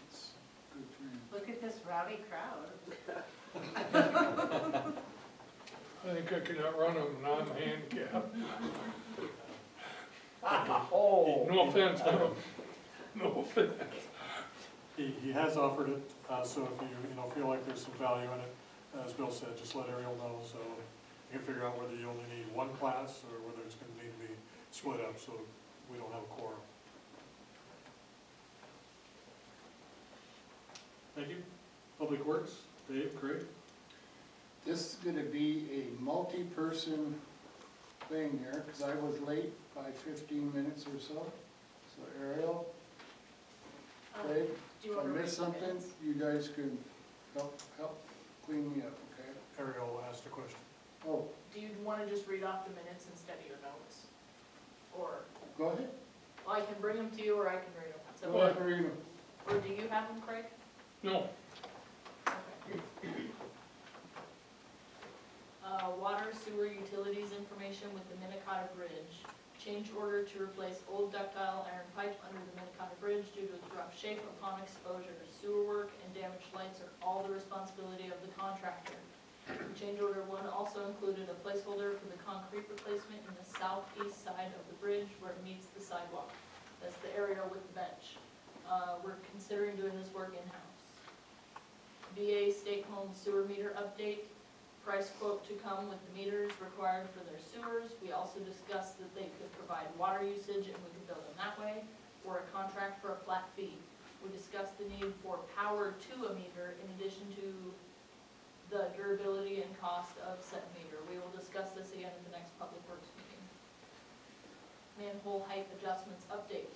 It's Good for you. Look at this rowdy crowd. I think I could outrun them non-handicapped. Oh. No offense, Bill. No offense. He has offered it, so if you know, feel like there's some value in it, as Bill said, just let Ariel know, so you can figure out whether you only need one class or whether it's gonna need to be split up, so we don't have a quorum. Thank you. Public Works, Dave, Craig? This is gonna be a multi-person thing here, because I was late by 15 minutes or so. So Ariel, Craig, Do you if I want to missed read the something, minutes? you guys can help clean me up, okay? Ariel asked a question. Oh, Do you want to just read off the minutes instead of your notes? Or, go ahead. well, I can bring them to you, or I can read them. So, Go ahead, Marina. or do you have them, Craig? No, Okay. Water, sewer, utilities information with the Minnetonka Bridge. Change order to replace old ductile iron pipe under the Minnetonka Bridge due to its rough shape upon exposure. Sewer work and damaged lights are all the responsibility of the contractor. Change order 1 also included a placeholder for the concrete replacement in the southeast side of the bridge where it meets the sidewalk. That's the area with the bench. We're considering doing this work in-house. VA state-owned sewer meter update. Price quote to come with the meters required for their sewers. We also discussed that they could provide water usage and we could bill them that way, or a contract for a flat fee. We discussed the need for power to a meter in addition to the durability and cost of said meter. We will discuss this again at the next Public Works meeting. Manhole height adjustments update.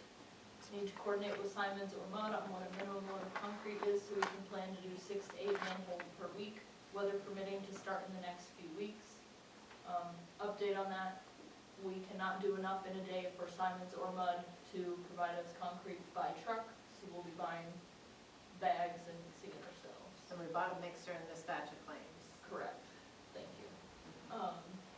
Need to coordinate with Simons or Mudd on what a minimum load of concrete is so we can plan to do 6 to 8 manholes per week, weather permitting to start in the next few weeks. Update on that, we cannot do enough in a day for Simons or Mudd to provide us concrete by truck, so so we'll be buying bags and mixing it ourselves. And we bought a mixer in this batch of claims. Correct, thank you.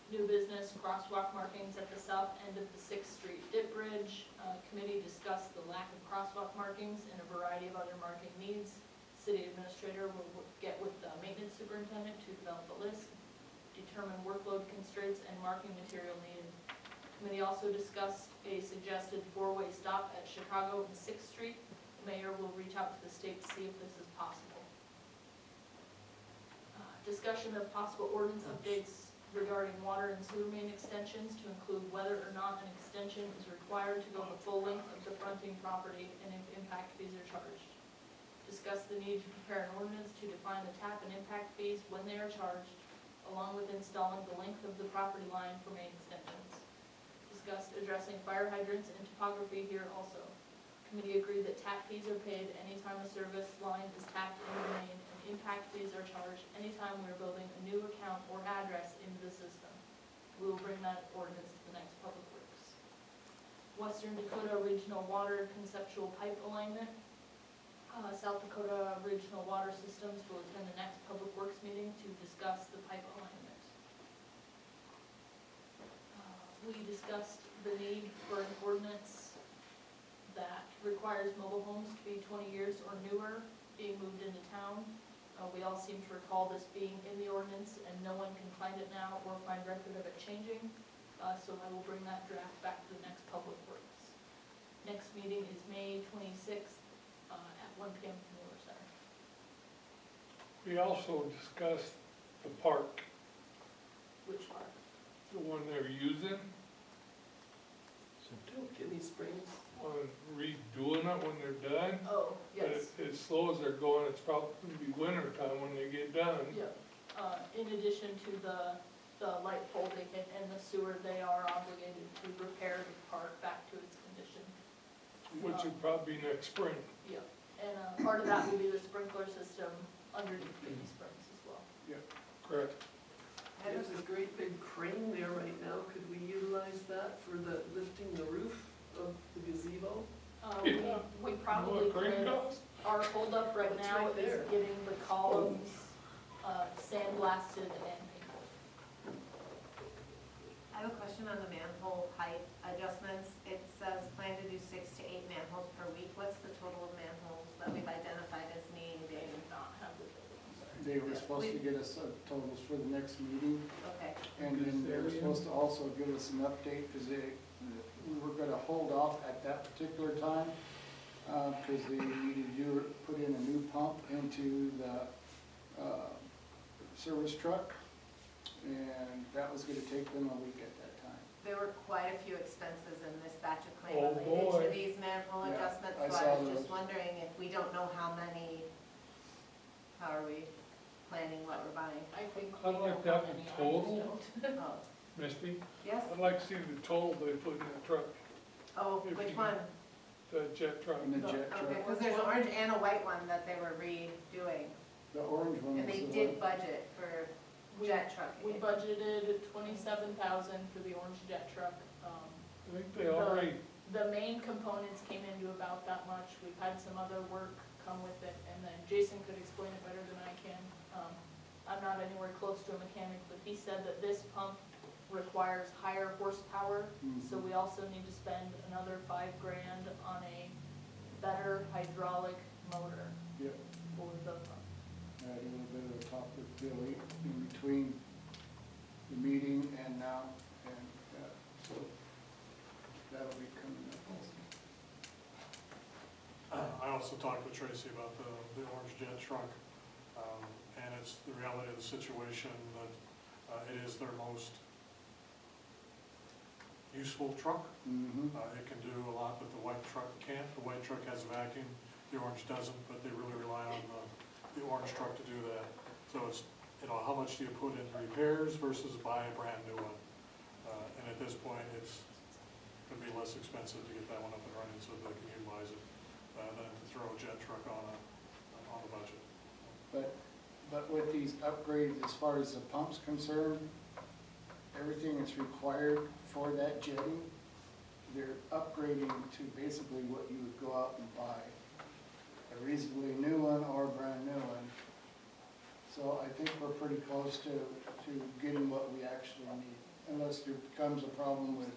New business, crosswalk markings at the south end of the Sixth Street Dip Bridge. Committee discussed the lack of crosswalk markings and a variety of other marking needs. City administrator will get with the maintenance superintendent to develop a list, determine workload constraints and marking material needed. Committee also discussed a suggested four-way stop at Chicago and Sixth Street. The mayor will reach out to the state to see if this is possible. Discussion of possible ordinance updates regarding water and sewer main extensions to include whether or not an extension is required to go the full length of the fronting property and if impact fees are charged. Discuss the need to prepare an ordinance to define the tap and impact fees when they are charged, along with installing the length of the property line for main extensions. Discussed addressing fire hydrants and topography here also. Committee agreed that tap fees are paid anytime a service line is tapped into the main, and impact fees are charged anytime we are building a new account or address into the system. We will bring that ordinance to the next Public Works. Western Dakota Regional Water Conceptual Pipe Alignment. South Dakota Regional Water Systems will attend the next Public Works meeting to discuss the pipe alignment. We discussed the need for an ordinance that requires mobile homes to be 20 years or newer being moved into town. We all seem to recall this being in the ordinance, and no one can find it now or find record of it changing. So I will bring that draft back to the next Public Works. Next meeting is May 26th at 1 p.m. in the Miller Center. We also discussed the park, Which part? the one they're using, Kilkenny Springs. on redoing it when they're done. Oh, But yes. as slow as they're going, it's probably gonna be winter time when they get done. Yeah. In addition to the light pole they hit and the sewer, they are obligated to repair the park back to its condition. Which would probably be next spring. Yeah, and part of that will be the sprinkler system underneath Baby Springs as well. Correct. There's a great big crane there right now. Could we utilize that for the lifting the roof of the gazebo? Yeah. We You know probably what crane could. costs? Our holdup right What's now right is there? getting the columns sandblasted and painted. I have a question on the manhole height adjustments. It says plan to do 6 to 8 manholes per week. What's the total of manholes that we've identified as They needing? do not have the building, I'm sorry. They were supposed to get us totals for the next meeting, Okay, and then they were supposed to also give us an update, because we were gonna hold off at that particular time, because they needed to put in a new pump into the service truck, and that was gonna take them a week at that time. there were quite a few expenses in this batch of claim Oh, related boy. to these manhole Yeah, adjustments, I so saw I was just those. wondering if we don't know how many, how are we planning what we're buying? I think I'd we like know how that many, I just total. don't. Oh, Misty, yes? I'd like to see the total they put in the truck, Oh, If which you- one? the jet truck. And the jet Okay, truck, because there's an orange and a white one that they were redoing, the orange one and was they the did one. budget for jet truck. We budgeted 27,000 for the orange jet truck. I think they already, The main components came into about that much. We've had some other work come with it, and then Jason could explain it better than I can. I'm not anywhere close to a mechanic, but he said that this pump requires higher horsepower, so we also need to spend another $5,000 on a better hydraulic motor Yep. for the pump. I had a little bit of a talk with Billy in between the meeting and now, and so that'll be coming up also. I also talked with Tracy about the orange jet truck, and it's the reality of the situation that it is their most useful truck. Mm-hmm. It can do a lot that the white truck can't. The white truck has a vacuum, the orange doesn't, but they really rely on the orange truck to do that. So it's, how much do you put in repairs versus buy a brand new one? And at this point, it's gonna be less expensive to get that one up and running so they can utilize it, than to throw a jet truck on the budget. But with these upgrades, as far as the pump's concerned, everything that's required for that jetting, they're upgrading to basically what you would go out and buy. a reasonably new one or a brand new one. So I think we're pretty close to getting what we actually need, unless there becomes a problem with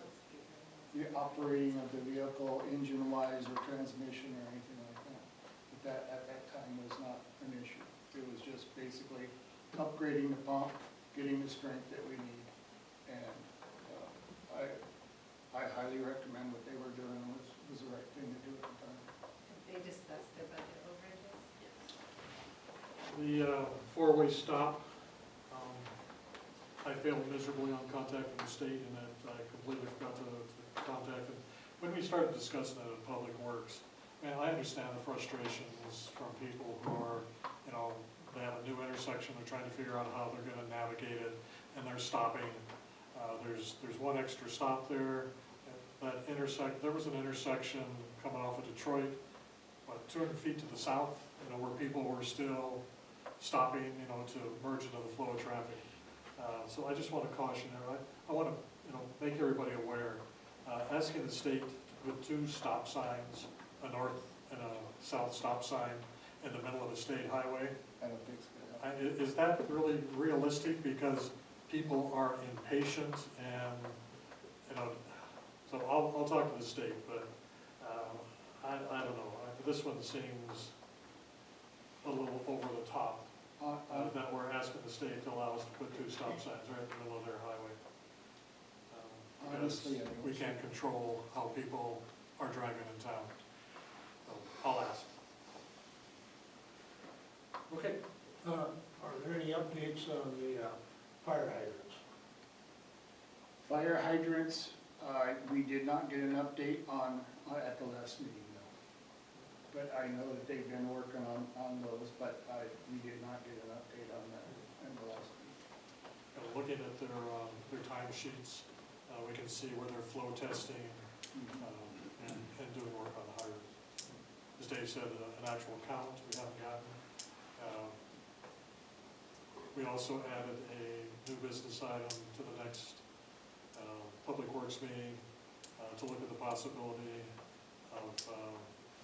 the operating of the vehicle, engine-wise or transmission or anything like that. But that, at that time, was not an issue. It was just basically upgrading the pump, getting the strength that we need. And I highly recommend what they were doing was the right thing to do at the time. They discussed their budget overages. The four-way stop, I failed miserably on contacting the state, and that I completely forgot to contact them. When we started discussing it in Public Works, man, I understand the frustrations from people who are, you know, they have a new intersection, they're trying to figure out how they're gonna navigate it, and they're stopping. There's one extra stop there. There was an intersection coming off of Detroit, what, 200 feet to the south, you know, where people were still stopping, you know, to merge into the flow of traffic. So I just want to caution there. I want to, you know, make everybody aware. Asking the state to put two stop signs, a north and a south stop sign in the middle of a state highway, I don't think so. is that really realistic? Because people are impatient and, you know, so I'll talk to the state, but I don't know. This one seems a little over the top, that we're asking the state to allow us to put two stop signs right in the middle of their highway. Honestly, I don't. We can't control how people are driving in town. So I'll ask. Okay. Are there any updates on the fire hydrants? Fire hydrants, we did not get an update on, at the last meeting, no. But I know that they've been working on those, but we did not get an update on that in the last meeting. Looking at their timesheets, we can see where they're flow testing and doing work on the hydrants. As Dave said, an actual count we haven't gotten. We also added a new business item to the next Public Works meeting to look at the possibility of,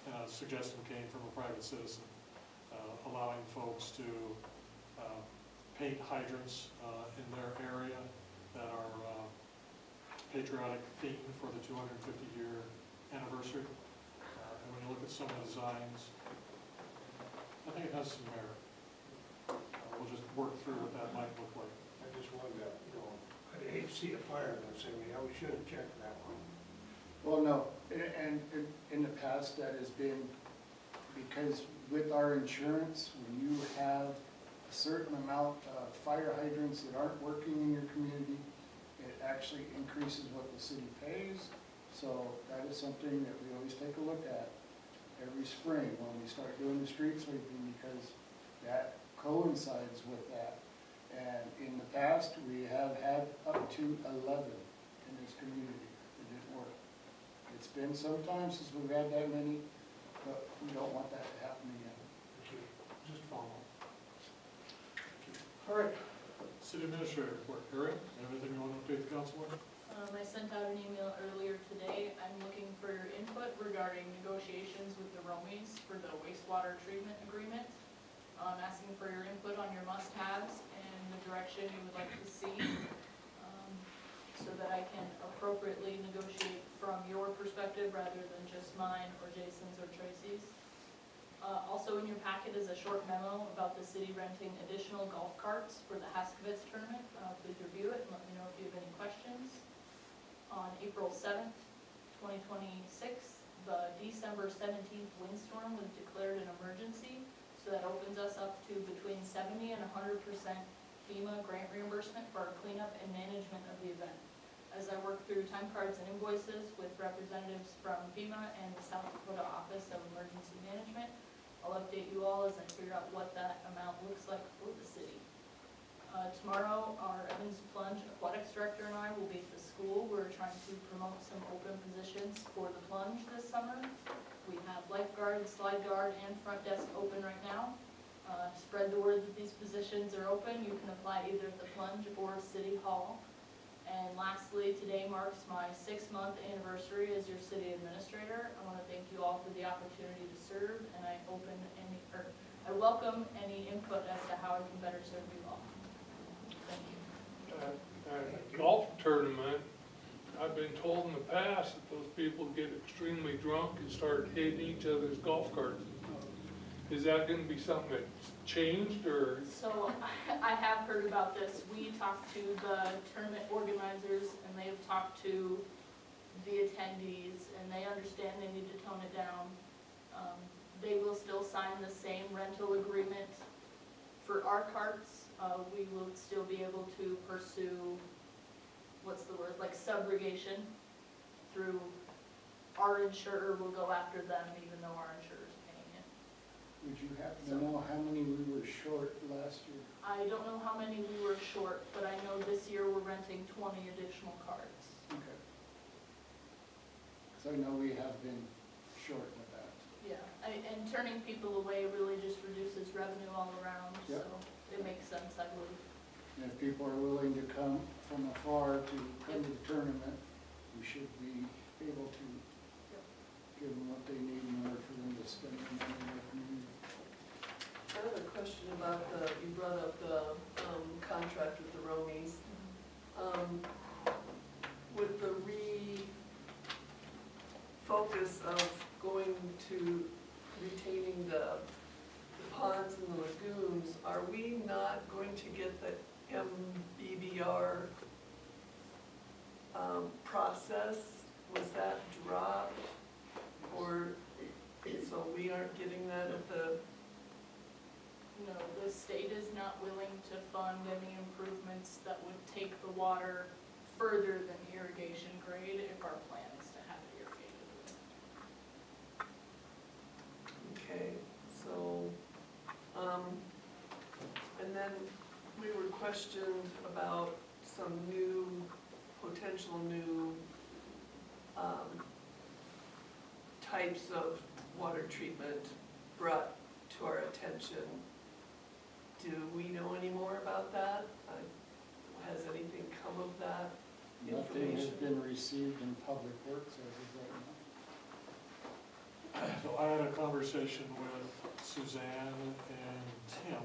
and a suggestion came from a private citizen, allowing folks to paint hydrants in their area that are patriotic theme for the 250-year anniversary. And when you look at some of the designs, I think it has some merit. We'll just work through what that might look like. I just wanted to, you know, I'd hate to see a fire and say, yeah, we should have checked that one. Well, no, and in the past that has been, because with our insurance, when you have a certain amount of fire hydrants that aren't working in your community, it actually increases what the city pays. So that is something that we always take a look at every spring when we start doing the street sweeping, because that coincides with that. And in the past, we have had up to 11 in this community that didn't work. It's been some time since we've had that many, but we don't want that to happen again. Just follow. All right, City Administrator report. Erin, anything you want to update the council on? I sent out an email earlier today. I'm looking for your input regarding negotiations with the Romies for the wastewater treatment agreement. Asking for your input on your must-haves and the direction you would like to see, so that I can appropriately negotiate from your perspective rather than just mine or Jason's or Tracy's. Also in your packet is a short memo about the city renting additional golf carts for the Haskavitz tournament. Please review it and let me know if you have any questions. On April 7th, 2026, the December 17th windstorm was declared an emergency. So that opens us up to between 70 and 100% FEMA grant reimbursement for our cleanup and management of the event. As I work through time cards and invoices with representatives from FEMA and the South Dakota Office of Emergency Management, I'll update you all as I figure out what that amount looks like for the city. Tomorrow, our Evans Plunge Aquatics Director and I will be at the school. We're trying to promote some open positions for the plunge this summer. We have lifeguard, slide guard, and front desk open right now. Spread the word that these positions are open. You can apply either at the plunge or City Hall. And lastly, today marks my 6-month anniversary as your city administrator. I want to thank you all for the opportunity to serve, and I welcome any input as to how I can better serve you all. Thank you. At golf tournament, I've been told in the past that those people get extremely drunk and start hitting each other's golf carts. Is that gonna be something that's changed, or? So I have heard about this. We talked to the tournament organizers, and they have talked to the attendees, and they understand they need to tone it down. They will still sign the same rental agreement for our carts. We will still be able to pursue, what's the word, like subrogation through our insurer will go after them even though our insurer's paying it. Would you happen to know how many we were short last year? I don't know how many we were short, but I know this year we're renting 20 additional carts. Okay. So I know we have been short with that. Yeah, and turning people away really just reduces revenue all around, so Yep. it makes sense, I believe. And if people are willing to come from afar to come to the tournament, we should be able to give them what they need in order for them to spend the money in their community. I have a question about you brought up the contract with the Romies. With the refocus of going to retaining the ponds and the lagoons, are we not going to get the MBBR process? Was that dropped? Or, so we aren't getting that at the, No, the state is not willing to fund any improvements that would take the water further than irrigation grade if our plan is to have it irrigated. okay, so, and then we were questioned about some potential new types of water treatment brought to our attention. Do we know any more about that? Has anything come of that Nothing has information? been received in public works as of right now. So I had a conversation with Suzanne and Tim,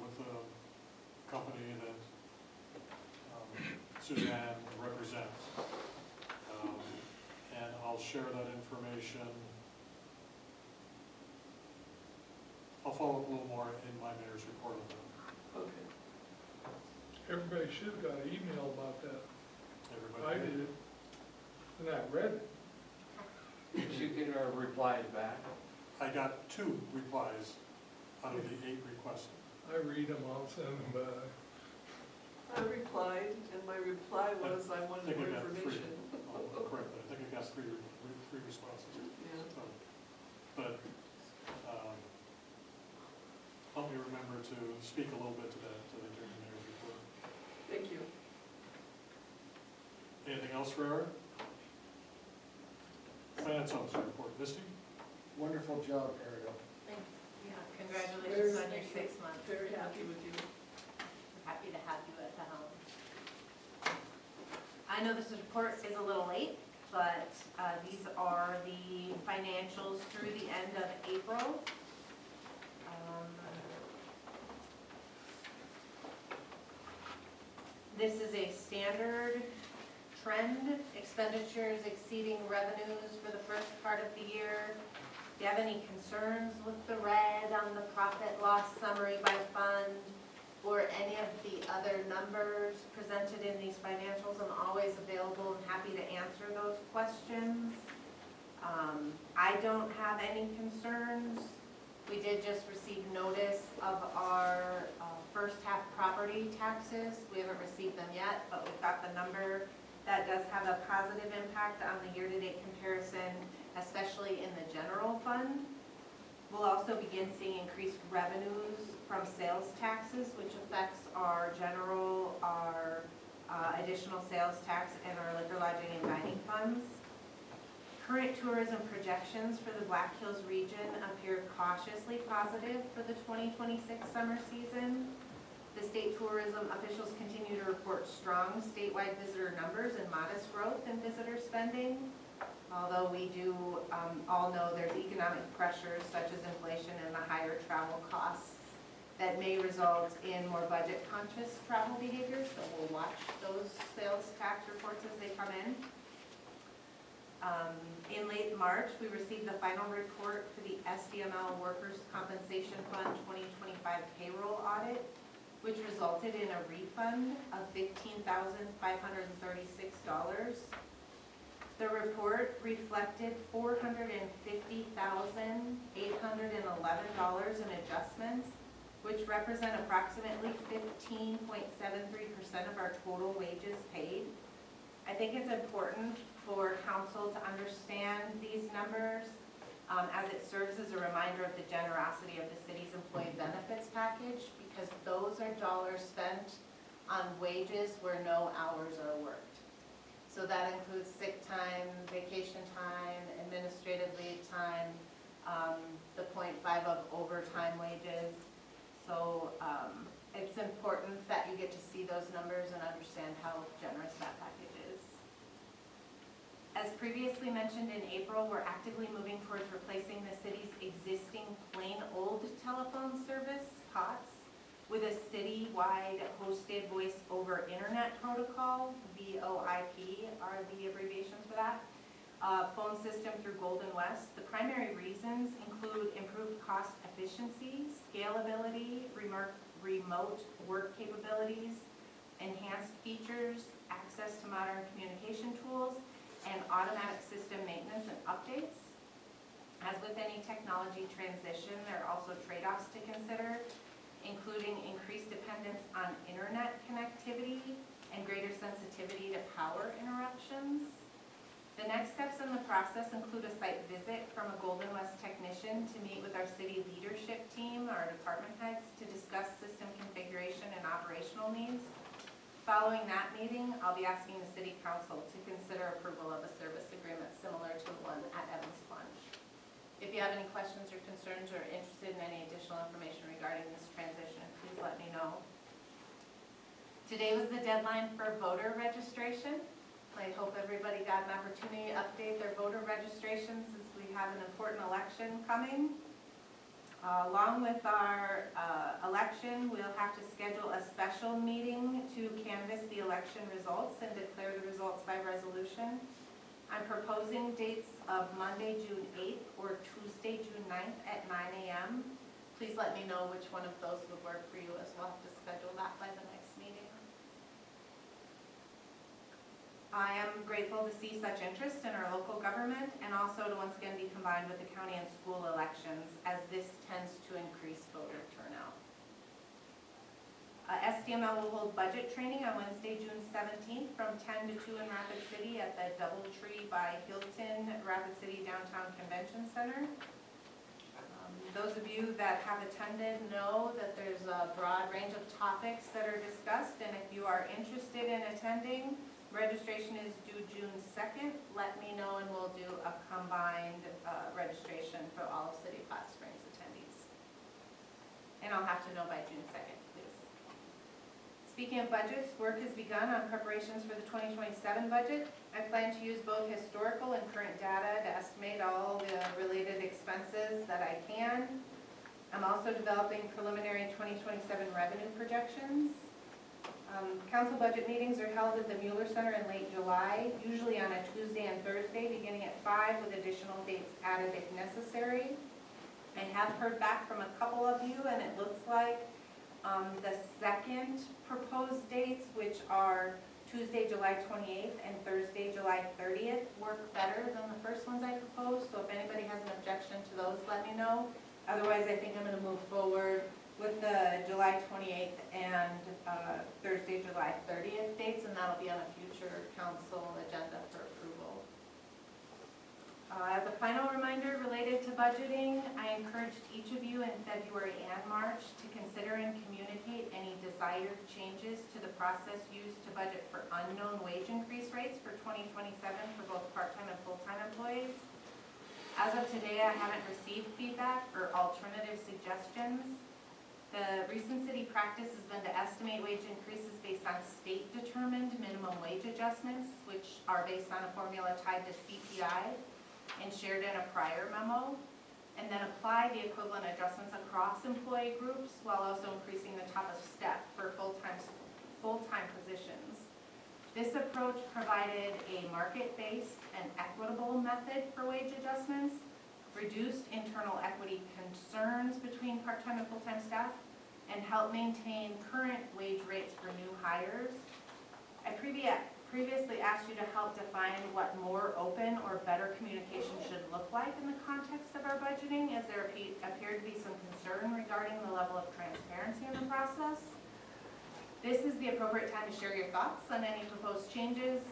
with the company that Suzanne represents. And I'll share that information. I'll follow up a little more in my mayor's report on that. Okay. Everybody should have got an email about that. Everybody? I did, and I read it. Did you get our replies back? I got 2 replies out of the 8 requested. I read them, I'll send them back. I replied, and my reply was I wanted think more I got 3. information. Correct, I think I got 3 responses. Yeah. So, but help me remember to speak a little bit to that during the mayor's report. Thank you. Anything else for Eric? Finance officer report. Misty? Wonderful job, Ariel. Thanks. Yeah, congratulations on your 6 months. Very happy with you. Happy to have you at the helm. I know this report is a little late, but these are the financials through the end of April. This is a standard trend, expenditures exceeding revenues for the first part of the year. If you have any concerns with the red on the profit loss summary by fund, or any of the other numbers presented in these financials, I'm always available and happy to answer those questions. I don't have any concerns. We did just receive notice of our first half property taxes. We haven't received them yet, but we've got the number. That does have a positive impact on the year-to-date comparison, especially in the general fund. We'll also begin seeing increased revenues from sales taxes, which affects our general, our additional sales tax, and our liquor, lodging, and dining funds. Current tourism projections for the Black Hills region appear cautiously positive for the 2026 summer season. The state tourism officials continue to report strong statewide visitor numbers and modest growth in visitor spending. Although we do all know there's economic pressures such as inflation and the higher travel costs that may result in more budget-conscious travel behavior, so we'll watch those sales tax reports as they come in. In late March, we received the final report for the SDML Workers' Compensation Fund 2025 payroll audit, which resulted in a refund of $15,536. The report reflected $450,811 in adjustments, which represent approximately 15.73% of our total wages paid. I think it's important for council to understand these numbers as it serves as a reminder of the generosity of the city's employee benefits package, because those are dollars spent on wages where no hours are worked. So that includes sick time, vacation time, administrative leave time, the 0.5 of overtime wages. So it's important that you get to see those numbers and understand how generous that package is. As previously mentioned in April, we're actively moving towards replacing the city's existing plain old telephone service, POTS, with a city-wide hosted voice over internet protocol, VoIP are the abbreviations for that, phone system through Golden West. The primary reasons include improved cost efficiency, scalability, remote work capabilities, enhanced features, access to modern communication tools, and automatic system maintenance and updates. As with any technology transition, there are also trade-offs to consider, including increased dependence on internet connectivity and greater sensitivity to power interruptions. The next steps in the process include a site visit from a Golden West technician to meet with our city leadership team, our department heads, to discuss system configuration and operational needs. Following that meeting, I'll be asking the city council to consider approval of a service agreement similar to the one at Evans Plunge. If you have any questions or concerns or interested in any additional information regarding this transition, please let me know. Today was the deadline for voter registration. I hope everybody got an opportunity to update their voter registration since we have an important election coming. Along with our election, we'll have to schedule a special meeting to canvass the election results and declare the results by resolution. I'm proposing dates of Monday, June 8th or Tuesday, June 9th at 9 a.m. Please let me know which one of those would work for you, as we'll have to schedule that by the next meeting. I am grateful to see such interest in our local government and also to once again be combined with the county and school elections, as this tends to increase voter turnout. SDML will hold budget training on Wednesday, June 17th from 10 to 2 in Rapid City at the Doubletree by Hilton Rapid City Downtown Convention Center. Those of you that have attended know that there's a broad range of topics that are discussed, and if you are interested in attending, registration is due June 2nd. Let me know and we'll do a combined registration for all of City of Hot Springs attendees. And I'll have to know by June 2nd, please. Speaking of budgets, work has begun on preparations for the 2027 budget. I plan to use both historical and current data to estimate all the related expenses that I can. I'm also developing preliminary 2027 revenue projections. Council budget meetings are held at the Mueller Center in late July, usually on a Tuesday and Thursday, beginning at 5, with additional dates added if necessary. I have heard back from a couple of you, and it looks like the second proposed dates, which are Tuesday, July 28th and Thursday, July 30th, work better than the first ones I proposed. So if anybody has an objection to those, let me know. Otherwise, I think I'm going to move forward with the July 28th and Thursday, July 30th dates, and that'll be on a future council agenda for approval. As a final reminder related to budgeting, I encouraged each of you in February and March to consider and communicate any desired changes to the process used to budget for unknown wage increase rates for 2027 for both part-time and full-time employees. As of today, I haven't received feedback or alternative suggestions. The recent city practice has been to estimate wage increases based on state-determined minimum wage adjustments, which are based on a formula tied to CPI and shared in a prior memo, and then apply the equivalent adjustments across employee groups while also increasing the top of step for full-time positions. This approach provided a market-based and equitable method for wage adjustments, reduced internal equity concerns between part-time and full-time staff, and helped maintain current wage rates for new hires. I previously asked you to help define what more open or better communication should look like in the context of our budgeting, as there appeared to be some concern regarding the level of transparency in the process. This is the appropriate time to share your thoughts on any proposed changes.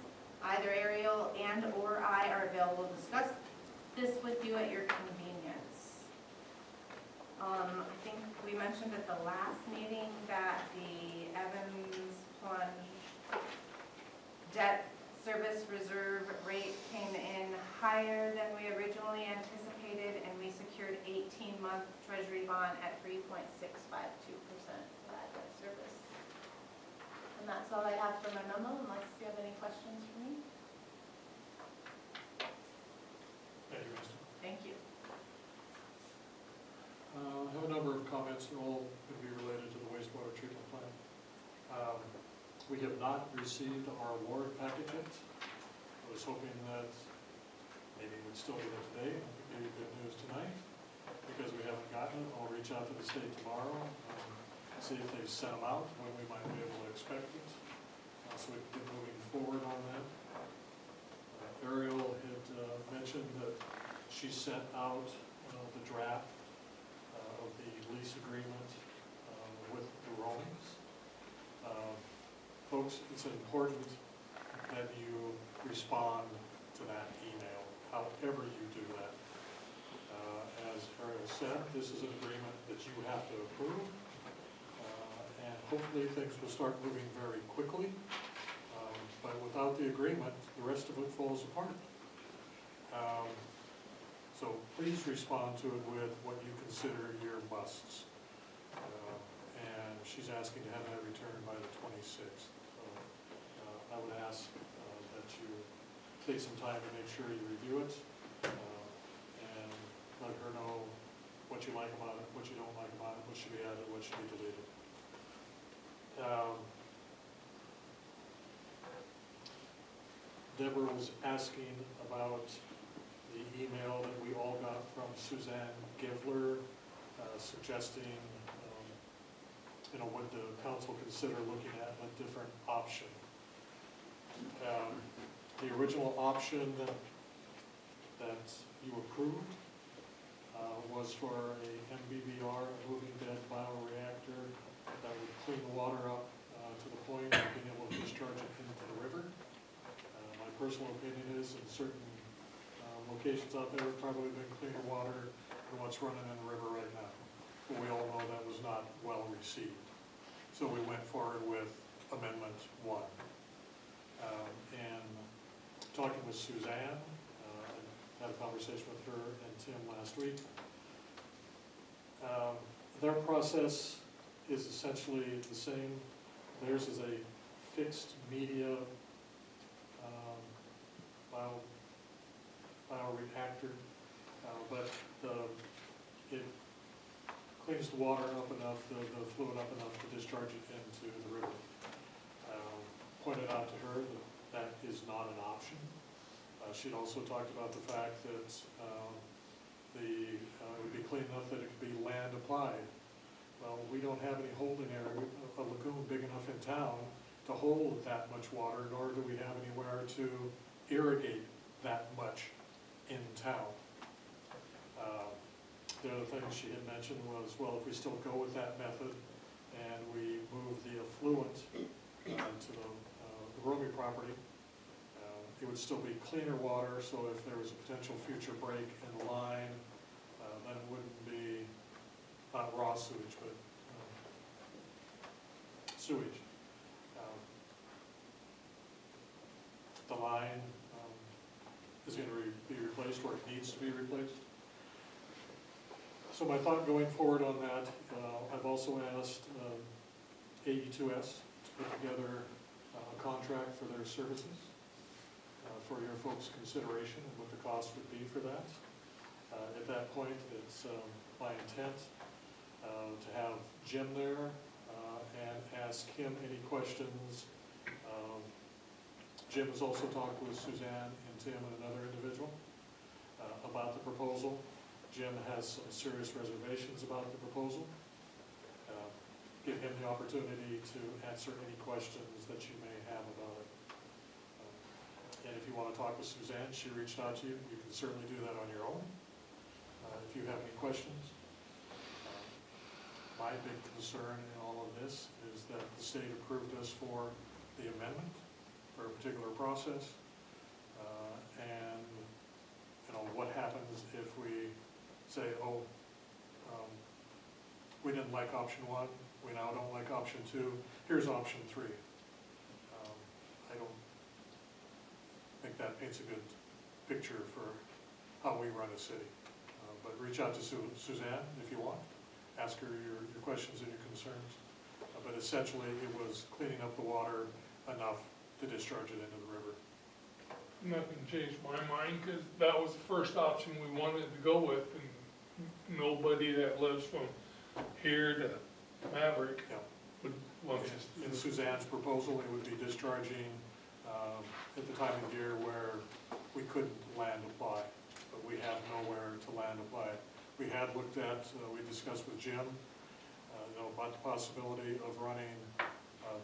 Either Ariel and or I are available to discuss this with you at your convenience. I think we mentioned at the last meeting that the Evans Plunge debt service reserve rate came in higher than we originally anticipated, and we secured 18-month treasury bond at 3.652% for that debt service. And that's all I have for my memo, unless you have any questions for me. Thank you, Kristen. Thank you. I have a number of comments, and all going to be related to the wastewater treatment plant. We have not received our award package yet. I was hoping that maybe we'd still get it today. I think maybe good news tonight. Because we haven't gotten it, I'll reach out to the state tomorrow, see if they've sent them out, when we might be able to expect it, so we can get moving forward on that. Ariel had mentioned that she sent out the draft of the lease agreement with the Romans. Folks, it's important that you respond to that email, however you do that. As Ariel said, this is an agreement that you have to approve, and hopefully things will start moving very quickly. But without the agreement, the rest of it falls apart. So please respond to it with what you consider your musts. And she's asking to have that returned by the 26th. So I would ask that you take some time to make sure you review it and let her know what you like about it, what you don't like about it, what should be added, what should be deleted. Deborah was asking about the email that we all got from Suzanne Givler suggesting, would the council consider looking at a different option? The original option that you approved was for a MBBR, a moving bed bioreactor that would clean the water up to the point of being able to discharge it into the river. My personal opinion is in certain locations out there, probably been cleaner water than what's running in the river right now. But we all know that was not well received. So we went forward with Amendment 1. And talking with Suzanne, I had a conversation with her and Tim last week. Their process is essentially the same. Theirs is a fixed media bioreactor, but it cleans the water up enough, the fluid up enough to discharge it into the river. Pointed out to her that that is not an option. She'd also talked about the fact that it would be clean enough that it could be land applied. Well, we don't have any holding area, a lagoon big enough in town to hold that much water, nor do we have anywhere to irrigate that much in town. The other thing she had mentioned was, well, if we still go with that method and we move the effluent to the Romy property, it would still be cleaner water, so if there was a potential future break in the line, then it wouldn't be, not raw sewage, but sewage. The line is going to be replaced where it needs to be replaced. So my thought going forward on that, I've also asked AE2S to put together a contract for their services for your folks' consideration and what the cost would be for that. At that point, it's my intent to have Jim there and ask him any questions. Jim has also talked with Suzanne and Tim and another individual about the proposal. Jim has some serious reservations about the proposal. Give him the opportunity to answer any questions that you may have about it. And if you want to talk with Suzanne, she reached out to you, you can certainly do that on your own. If you have any questions. My big concern in all of this is that the state approved us for the amendment for a particular process. And, you know, what happens if we say, oh, we didn't like option 1, we now don't like option 2, here's option 3. I don't think that paints a good picture for how we run a city. But reach out to Suzanne if you want, ask her your questions and your concerns. But essentially, it was cleaning up the water enough to discharge it into the river. Nothing changed my mind, because that was the first option we wanted to go with, and nobody that lives from here to Maverick Yeah. would want this. In Suzanne's proposal, it would be discharging at the time of year where we couldn't land apply, but we have nowhere to land apply. We had looked at, we discussed with Jim, you know, about the possibility of running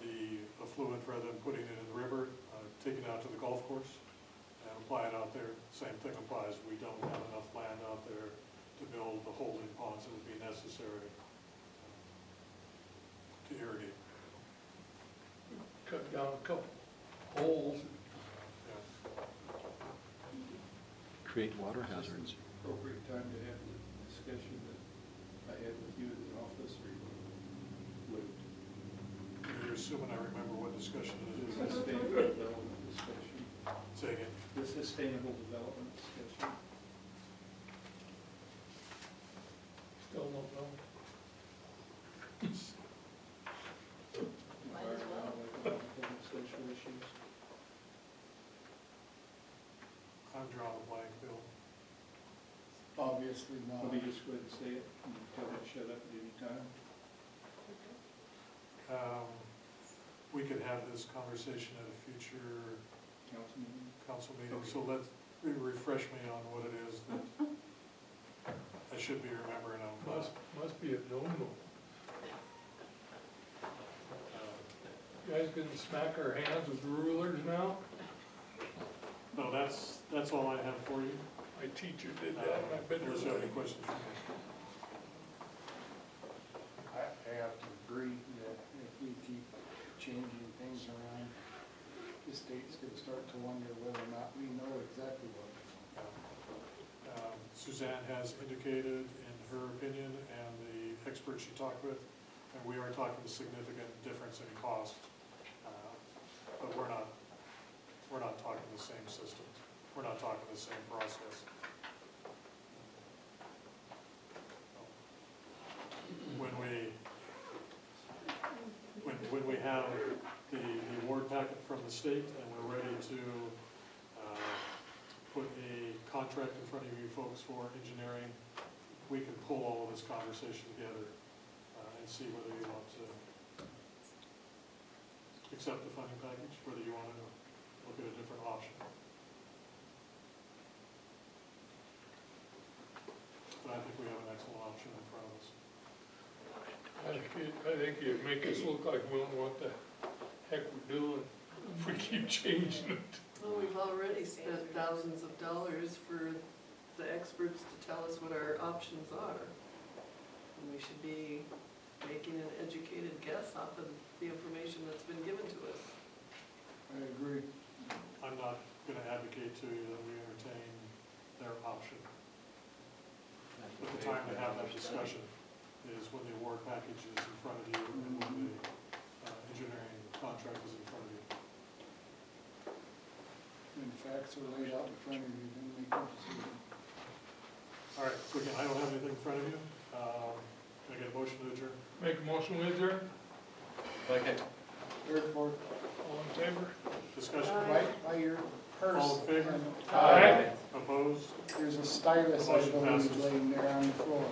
the affluent rather than putting it in the river, taking it out to the golf course and apply it out there. Same thing applies. We don't have enough land out there to build the holding ponds that would be necessary to irrigate. Cut down a couple holes. Yeah. Create water hazards. Appropriate time to have the discussion that I had with you in the office, or Luke? You're assuming I remember what discussion it is. The sustainable development discussion. Say again. The sustainable development discussion. Still don't know. Might as well. Environmental and social issues. I'm drawing a blank, Bill. Obviously not. Let me just go ahead and say it, and tell me to shut up at any time. We could have this conversation at a future Council meeting. council meeting, Okay. so refresh me on what it is that I should be remembering of. Must be a no-no. You guys gonna smack our hands with rulers now? No, that's all I have for you. My teacher did that, and I've been There's there. any questions for me? I have to agree that if we keep changing things around, the state's gonna start to wonder whether or not we know exactly what. Suzanne has indicated in her opinion and the experts she talked with, and we are talking a significant difference in cost. But we're not talking the same systems. We're not talking the same process. When we have the award packet from the state and we're ready to put a contract in front of you folks for engineering, we can pull all of this conversation together and see whether you want to accept the funding package, whether you want to look at a different option. But I think we have an excellent option in front of us. I think it'd make us look like we don't know what the heck we're doing if we keep changing it. Well, we've already spent thousands of dollars for the experts to tell us what our options are. And we should be making an educated guess off of the information that's been given to us. I agree. I'm not going to advocate to you that we entertain their option. But the time to have that discussion is when the award package is in front of you and when the engineering contract is in front of you. When facts are laid out in front of you, then make a decision. All right, so again, I don't have anything in front of you. Can I get a motion to adjourn? Make a motion with her, Second. Third, fourth, all in favor? Discussion? right by your purse. All in favor? And, Aye. Opposed? There's a stylus, I Motion believe, passes. laying there on the floor.